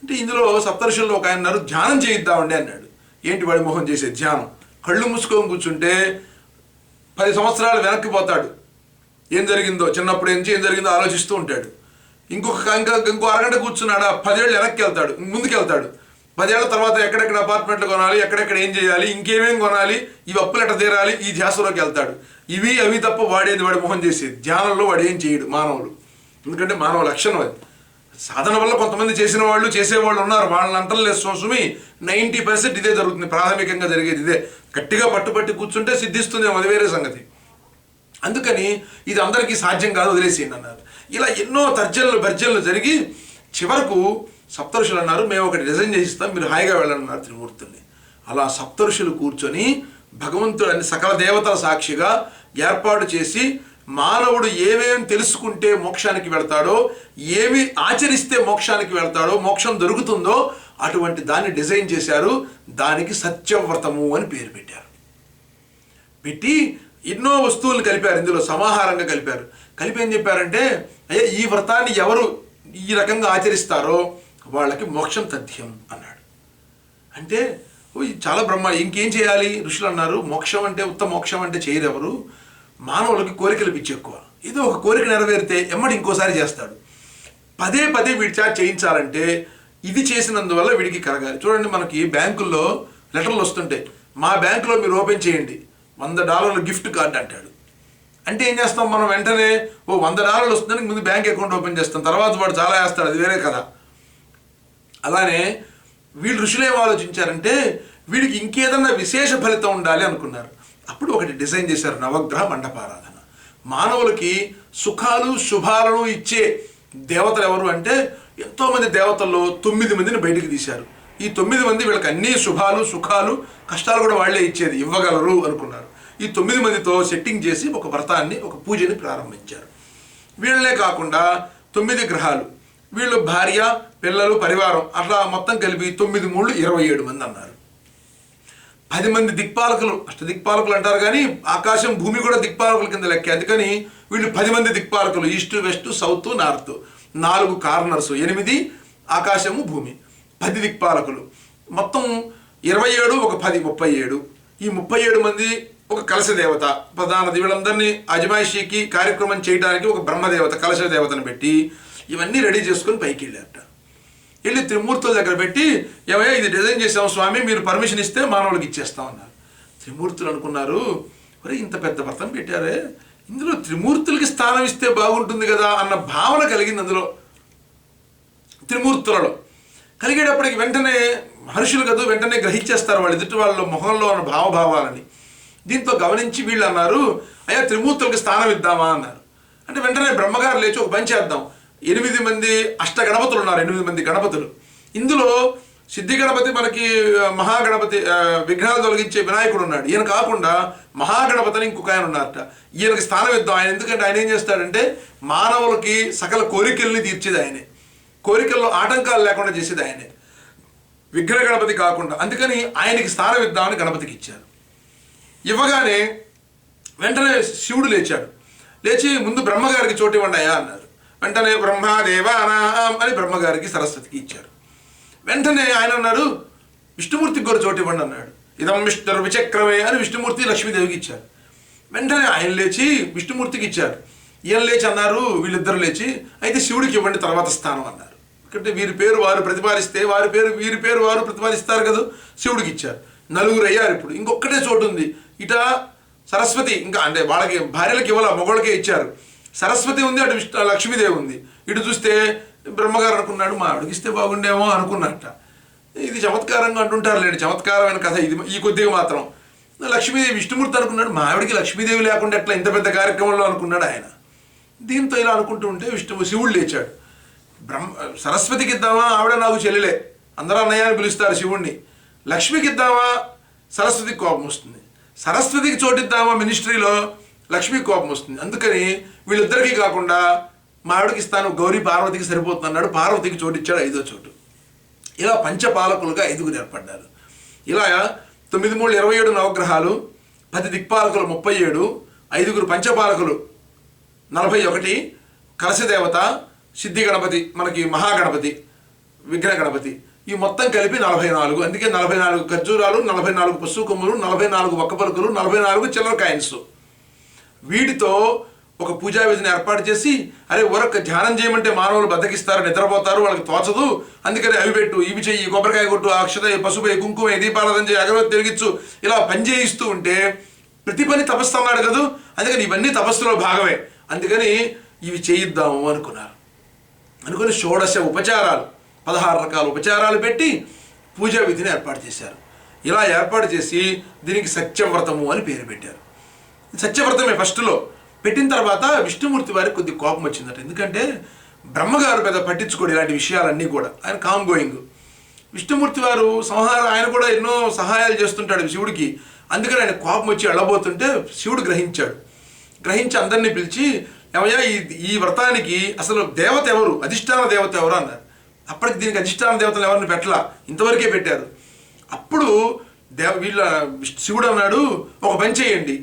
[SPEAKER 1] అంటే ఇందులో సప్తఋషుల్లో ఒక ఆయన అన్నారు, ధ్యానం చేయిద్దామండి అన్నాడు. ఏంటి వాడి మోహం చేసే ధ్యానం, కళ్ళు మూసుకొని కూర్చుంటే 10 సంవత్సరాలు వెనక్కి పోతాడు, ఏం జరిగిందో చిన్నప్పుడు ఏం జరిగిందో ఆలోచిస్తూ ఉంటాడు. ఇంకో అరగంట కూర్చున్నాడు, 10 ఏళ్ళు వెనక్కి వెళ్తాడు, ముందుకు వెళ్తాడు. 10 ఏళ్ల తర్వాత ఎక్కడెక్కడ అపార్ట్మెంట్లు కొనాలి, ఎక్కడెక్కడ ఏం చేయాలి, ఇంకేమేం కొనాలి, ఇవి అప్పులు ఎట్ట తీరాలి, ఈ ధ్యాసలోకి వెళ్తాడు. అవి తప్ప వాడి మొహం చేసేది ధ్యానంలో వాడు ఏం చేయడు మానవులు, ఎందుకంటే మానవ లక్షణం అది. సాధన వల్ల కొంతమంది చేసిన వాళ్ళు చేసేవాళ్ళు ఉన్నారు, వాళ్ళని అంటలేదు సుమి. 90% ఇదే జరుగుతుంది, ప్రాథమికంగా జరిగేది ఇదే. గట్టిగా పట్టుపట్టి కూర్చుంటే సిద్ధిస్తుంది, అది వేరే సంగతి. అందుకని ఇది అందరికీ సాధ్యం కాదు, వదిలేసేయండి అన్నారు. ఇలా ఎన్నో భర్జనలు జరిగి చివరకు సప్తఋషులు అన్నారు, మేము ఒకటి డిజైన్ చేసిస్తాం, మీరు హాయిగా వెళ్ళన్నారు త్రిమూర్తుల్ని. అలా సప్తఋషులు కూర్చొని భగవంతుడు అన్ని సకల దేవతల సాక్షిగా ఏర్పాటు చేసి మానవుడు ఏమేమి తెలుసుకుంటే మోక్షానికి వెళ్తాడో, ఏమి ఆచరిస్తే మోక్షానికి వెళ్తాడో, మోక్షం దొరుకుతుందో అటువంటి దాన్ని డిజైన్ చేశారు. దానికి సత్యవ్రతము అని పేరు పెట్టారు. పెట్టి ఎన్నో వస్తువులు కలిపారు, ఇందులో సమాహారంగా కలిపారు. కలిపి ఏం చెప్పారంటే, అయ్యా ఈ వ్రతాన్ని ఎవరు ఈ రకంగా ఆచరిస్తారో వాళ్ళకి మోక్షం తథ్యం అన్నాడు. అంటే చాలా ఇంకేం చేయాలి? ఋషులు అన్నారు, మోక్షం అంటే ఉత్తమ మోక్షం అంటే చేయరు ఎవరు, మానవులకి కోరికలు పిచ్చి ఎక్కువ. ఏదో ఒక కోరిక నెరవేరితే ఎమ్మడి ఇంకోసారి చేస్తాడు. పదే వీడి చేత చేయించాలంటే ఇది చేసినందువల్ల వీడికి కలగాలి. చూడండి, మనకి బ్యాంకుల్లో లెటర్లు వస్తుంటాయి, మా బ్యాంకులో మీరు ఓపెన్ చేయండి, $100 గిఫ్ట్ కార్డ్ అంటాడు. అంటే ఏం చేస్తాం మనం? వెంటనే $100 వస్తుందని ముందు బ్యాంక్ అకౌంట్ ఓపెన్ చేస్తాం, తర్వాత వాడు చాలా వేస్తాడు, అది వేరే కదా. అలానే వీళ్ళు ఋషులు ఏం ఆలోచించారంటే, వీడికి ఇంకేదన్నా విశేష ఫలితం ఉండాలి అనుకున్నారు. అప్పుడు ఒకటి డిజైన్ చేశారు, నవగ్రహ మండపారాధన. మానవులకి సుఖాలు శుభాలను ఇచ్చే దేవతలు ఎవరు అంటే, ఎంతోమంది దేవతల్లో 9 మందిని బయటికి తీశారు. ఈ 9 మంది వీళ్ళకి అన్ని శుభాలు సుఖాలు కష్టాలు కూడా వాళ్లే ఇచ్చేది, ఇవ్వగలరు అనుకున్నారు. ఈ 9 మందితో సెట్టింగ్ చేసి ఒక వ్రతాన్ని, ఒక పూజని ప్రారంభించారు. వీళ్ళనే కాకుండా 9 గ్రహాలు, వీళ్ళు భార్య పిల్లలు పరివారం, అట్లా మొత్తం కలిపి 9 × 3 27 మంది అన్నారు. 10 మంది దిక్పాలకులు, అష్టదిక్పాలకులు అంటారు, కానీ ఆకాశం భూమి కూడా దిక్పాలకుల కింద లెక్క. అందుకని వీళ్ళు 10 మంది దిక్పాలకులు, east west south north, 4 corners, 8 ఆకాశము భూమి, 10 దిక్పాలకులు, మొత్తం 27 ఒక 10 37. ఈ 37 మంది ఒక కలశ దేవత ప్రధానది. వీళ్ళందరినీ అజమాయిషీకి కార్యక్రమం చేయడానికి ఒక బ్రహ్మదేవత కలశ దేవతను పెట్టి ఇవన్నీ రెడీ చేసుకొని పైకి వెళ్ళారట. వెళ్ళి త్రిమూర్తుల దగ్గర పెట్టి, ఏమయ్యా ఇది డిజైన్ చేసాం స్వామి, మీరు పర్మిషన్ ఇస్తే మానవులకు ఇచ్చేస్తామన్నారు. త్రిమూర్తులు అనుకున్నారు, మరి ఇంత పెద్ద వ్రతం పెట్టారే, ఇందులో త్రిమూర్తులకి స్థానం ఇస్తే బాగుంటుంది కదా అన్న భావన కలిగింది అందులో, త్రిమూర్తులలో. కలిగేటప్పటికి వెంటనే మహర్షులు కదా వెంటనే గ్రహించేస్తారు వాళ్ళ ఎదుటి వాళ్ళ మొహంలో ఉన్న భావభావాలని. దీంతో గమనించి వీళ్ళు అన్నారు, అయ్యా త్రిమూర్తులకి స్థానం ఇద్దామా అన్నారు. అంటే వెంటనే బ్రహ్మగారు లేచి ఒక పని చేద్దాం, 8 మంది అష్టగణపతులు ఉన్నారు, 8 మంది గణపతులు. ఇందులో సిద్ధి గణపతి మనకి మహాగణపతి, విఘ్నాలు తొలగించే వినాయకుడు ఉన్నాడు. ఈయన కాకుండా మహాగణపతిని ఇంకొక ఆయన ఉన్నారట, ఈయనకి స్థానం ఇద్దాం. ఆయన ఎందుకంటే ఆయన ఏం చేస్తాడంటే మానవులకి సకల కోరికల్ని తీర్చేది ఆయనే, కోరికల్లో ఆటంకాలు లేకుండా చేసేది ఆయనే, విఘ్న గణపతి కాకుండా. అందుకని ఆయనకి స్థానం ఇద్దామని గణపతికి ఇచ్చారు. ఇవ్వగానే వెంటనే శివుడు లేచాడు. లేచి ముందు బ్రహ్మగారికి చోటు ఇవ్వండి అయ్యా అన్నారు. వెంటనే బ్రహ్మదేవానాం అని బ్రహ్మగారికి సరస్వతికి ఇచ్చారు. వెంటనే ఆయన అన్నారు, విష్ణుమూర్తికి కూడా చోటు ఇవ్వండి అన్నాడు. ఇదం విష్ణుర్ విచక్రమే అని విష్ణుమూర్తి లక్ష్మీదేవికి ఇచ్చారు. వెంటనే ఆయన లేచి విష్ణుమూర్తికి ఇచ్చారు. ఈయన లేచి అన్నారు, వీళ్ళిద్దరు లేచి, అయితే శివుడికి ఇవ్వండి తర్వాత స్థానం అన్నారు. ఎందుకంటే వీరి పేరు వారు ప్రతిపాదిస్తే వీరి పేరు వారు ప్రతిపాదిస్తారు కదా. శివుడికి ఇచ్చారు. 9 అయ్యారు. ఇప్పుడు ఇంకొక్కటే చోటు ఉంది. ఇట సరస్వతి, ఇంకా అంటే వాళ్ళకి భార్యలకు ఇవ్వాల, మొగోళ్ళకే ఇచ్చారు. సరస్వతి ఉంది, అటు లక్ష్మీదేవి ఉంది. ఇటు చూస్తే బ్రహ్మగారు అనుకున్నాడు, మా ఆవిడకి ఇస్తే బాగుండేమో అనుకున్నట్ట. ఇది చమత్కారంగా అంటుంటారు లేండి, చమత్కారమైన కథ ఇది. ఈ కొద్దిగా మాత్రం లక్ష్మీదేవి, విష్ణుమూర్తి అనుకున్నాడు, మా ఆవిడికి లక్ష్మీదేవి లేకుండా ఎట్లా ఇంత పెద్ద కార్యక్రమంలో అనుకున్నాడు ఆయన. దీంతో ఇలా అనుకుంటూ ఉంటే శివుడు లేచాడు. సరస్వతికి ఇద్దామా, ఆవిడ నాకు చెల్లెలే, అందరూ అన్నయ్య అని పిలుస్తారు శివుణ్ణి. లక్ష్మికి ఇద్దామా, సరస్వతికి కోపం వస్తుంది. సరస్వతికి చోటిద్దామా మినిస్ట్రీలో, లక్ష్మికి కోపం వస్తుంది. అందుకని వీళ్ళిద్దరికీ కాకుండా మా ఆవిడకి ఇస్తాను, గౌరీ పార్వతికి సరిపోతుంది అన్నాడు. పార్వతికి చోటిచ్చాడు, 5వ చోటు. ఇలా పంచపాలకులుగా 5గురు ఏర్పడ్డారు. ఇలా 9 × 3 27 నవగ్రహాలు, 10 దిక్పాలకులు 37, 5గురు పంచపాలకులు 41, కలశదేవత, సిద్ధి గణపతి మనకి మహాగణపతి, విఘ్న గణపతి, ఈ మొత్తం కలిపి 44. అందుకే 44 ఖర్జూరాలు, 44 పసుపు కొమ్ములు, 44 ఒక్క పలుకులు, 44 చిల్లర కాయిన్స్. వీటితో ఒక పూజా విధిని ఏర్పాటు చేసి, అరే ఊరక ధ్యానం చేయమంటే మానవులు బద్దకిస్తారు, నిద్రపోతారు, వాళ్ళకి తోచదు, అందుకని అవి పెట్టు, ఇవి చెయ్యి, కొబ్బరికాయ కొట్టు, అక్షత, పసుపు, కుంకుమ, దీపారాధన చేయి, అగరవత్తి వెలిగించు, ఇలా పని చేయిస్తూ ఉంటే ప్రతి పని తపస్సు అన్నాడు కదా. అందుకని ఇవన్నీ తపస్సులో భాగమే. అందుకని ఇవి చేయిద్దాము అనుకున్నారు. అనుకుని షోడశ ఉపచారాలు 16 రకాల ఉపచారాలు పెట్టి పూజా విధిని ఏర్పాటు చేశారు. ఇలా ఏర్పాటు చేసి దీనికి సత్యవ్రతము అని పేరు పెట్టారు. సత్యవ్రతమే ఫస్ట్లో పెట్టిన తర్వాత విష్ణుమూర్తి వారికి కొద్ది కోపం వచ్చిందట. ఎందుకంటే బ్రహ్మగారు పెద్ద పట్టించుకోడు ఇలాంటి విషయాలన్నీ కూడా, ఆయన కామ్ గోయింగ్. విష్ణుమూర్తి వారు ఆయన కూడా ఎన్నో సహాయాలు చేస్తుంటాడు శివుడికి. అందుకని ఆయన కోపం వచ్చి వెళ్ళబోతుంటే శివుడు గ్రహించి అందరినీ పిలిచి, ఏమయ్యా ఈ వ్రతానికి అసలు దేవత ఎవరు, అధిష్టాన దేవత ఎవరు అన్నారు. అప్పటికి దీనికి అధిష్టాన దేవతలు ఎవరిని పెట్టలా, ఇంతవరకే పెట్టారు. అప్పుడు శివుడు అన్నాడు, ఒక పని చేయండి,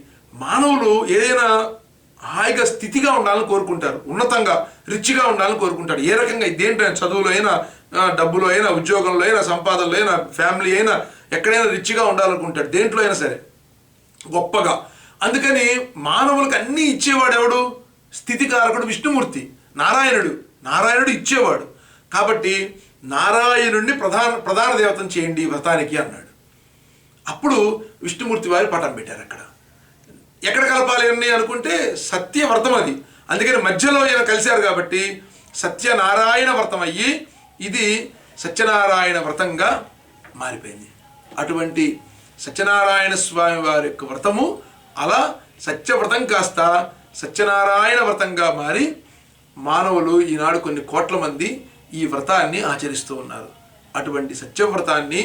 [SPEAKER 1] మానవులు ఏదైనా హాయిగా స్థితిగా ఉండాలని కోరుకుంటారు, ఉన్నతంగా రిచ్గా ఉండాలని కోరుకుంటారు. ఏ రకంగా దేంటైనా, చదువులో అయినా, డబ్బులో అయినా, ఉద్యోగంలో అయినా, సంపాదనలో అయినా, ఫ్యామిలీ అయినా, ఎక్కడైనా రిచ్గా ఉండాలనుకుంటాడు, దేంట్లో అయినా సరే గొప్పగా. అందుకని మానవులకు అన్నీ ఇచ్చేవాడు ఎవడు? స్థితికారకుడు విష్ణుమూర్తి, నారాయణుడు ఇచ్చేవాడు. కాబట్టి నారాయణుడిని ప్రధాన దేవతను చేయండి వ్రతానికి అన్నాడు. అప్పుడు విష్ణుమూర్తి వారి పటం పెట్టారు. ఎక్కడ కలపాలి అని అనుకుంటే సత్యవ్రతం అది. అందుకని మధ్యలో ఈయన కలిశారు కాబట్టి సత్యనారాయణ వ్రతం అయ్యి ఇది సత్యనారాయణ వ్రతంగా మారిపోయింది. అటువంటి సత్యనారాయణ స్వామి వారి యొక్క వ్రతము అలా సత్యవ్రతం కాస్త సత్యనారాయణ వ్రతంగా మారి మానవులు ఈనాడు కొన్ని కోట్ల మంది ఈ వ్రతాన్ని ఆచరిస్తూ ఉన్నారు. అటువంటి సత్యవ్రతాన్ని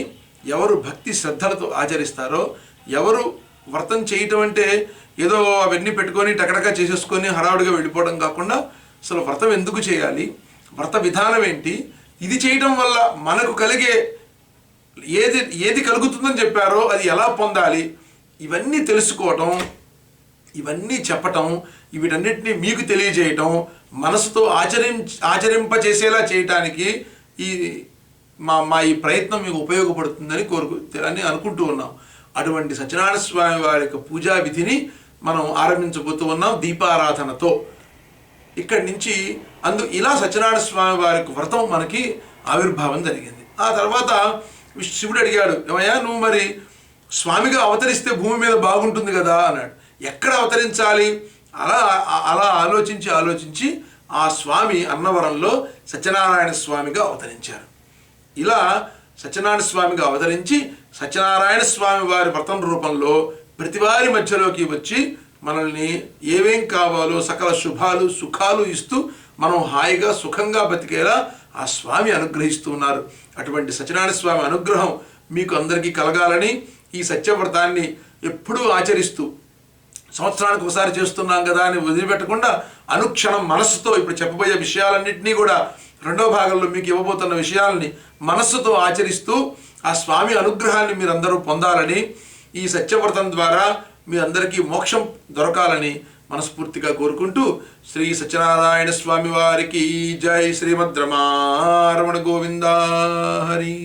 [SPEAKER 1] ఎవరు భక్తి శ్రద్ధలతో ఆచరిస్తారో, ఎవరు వ్రతం చేయటం అంటే ఏదో అవన్నీ పెట్టుకొని టకటకా చేసేసుకొని హడావుడిగా వెళ్ళిపోవడం కాకుండా అసలు వ్రతం ఎందుకు చేయాలి, వ్రత విధానం ఏంటి, ఇది చేయటం వల్ల మనకు కలిగే ఏది కలుగుతుందని చెప్పారో అది ఎలా పొందాలి, ఇవన్నీ తెలుసుకోవటం, ఇవన్నీ చెప్పటం, వీటన్నిటిని మీకు తెలియజేయటం, మనసుతో ఆచరింపచేసేలా చేయటానికి మా ఈ ప్రయత్నం మీకు ఉపయోగపడుతుందని అని అనుకుంటూ ఉన్నాం. అటువంటి సత్యనారాయణ స్వామి వారి యొక్క పూజా విధిని మనం ఆరంభించబోతూ ఉన్నాం దీపారాధనతో. ఇక్కడి నుంచి ఇలా సత్యనారాయణ స్వామి వారి యొక్క వ్రతం మనకి ఆవిర్భావం జరిగింది. ఆ తర్వాత శివుడు అడిగాడు, ఏమయ్యా నువ్వు మరి స్వామిగా అవతరిస్తే భూమి మీద బాగుంటుంది కదా అన్నాడు. ఎక్కడ అవతరించాలి? అలా ఆలోచించి ఆ స్వామి అన్నవరంలో సత్యనారాయణ స్వామిగా అవతరించారు. ఇలా సత్యనారాయణ స్వామిగా అవతరించి సత్యనారాయణ స్వామి వారి వ్రతం రూపంలో ప్రతివారి మధ్యలోకి వచ్చి మనల్ని ఏమేం కావాలో సకల శుభాలు సుఖాలు ఇస్తూ మనం హాయిగా సుఖంగా బతికేలా ఆ స్వామి అనుగ్రహిస్తూ ఉన్నారు. అటువంటి సత్యనారాయణ స్వామి అనుగ్రహం మీకు అందరికీ కలగాలని ఈ సత్యవ్రతాన్ని ఎప్పుడూ ఆచరిస్తూ సంవత్సరానికి ఒకసారి చేస్తున్నాం కదా అని వదిలిపెట్టకుండా అనుక్షణం మనస్సుతో ఇప్పుడు చెప్పబోయే విషయాలన్నింటినీ కూడా రెండో భాగంలో మీకు ఇవ్వబోతున్న విషయాలని మనస్సుతో ఆచరిస్తూ ఆ స్వామి అనుగ్రహాన్ని మీరందరూ పొందాలని, ఈ సత్యవ్రతం ద్వారా మీ అందరికీ మోక్షం దొరకాలని మనస్ఫూర్తిగా కోరుకుంటూ శ్రీ సత్యనారాయణ స్వామి వారికి జై. శ్రీమద్ రమారమణ గోవింద హరి.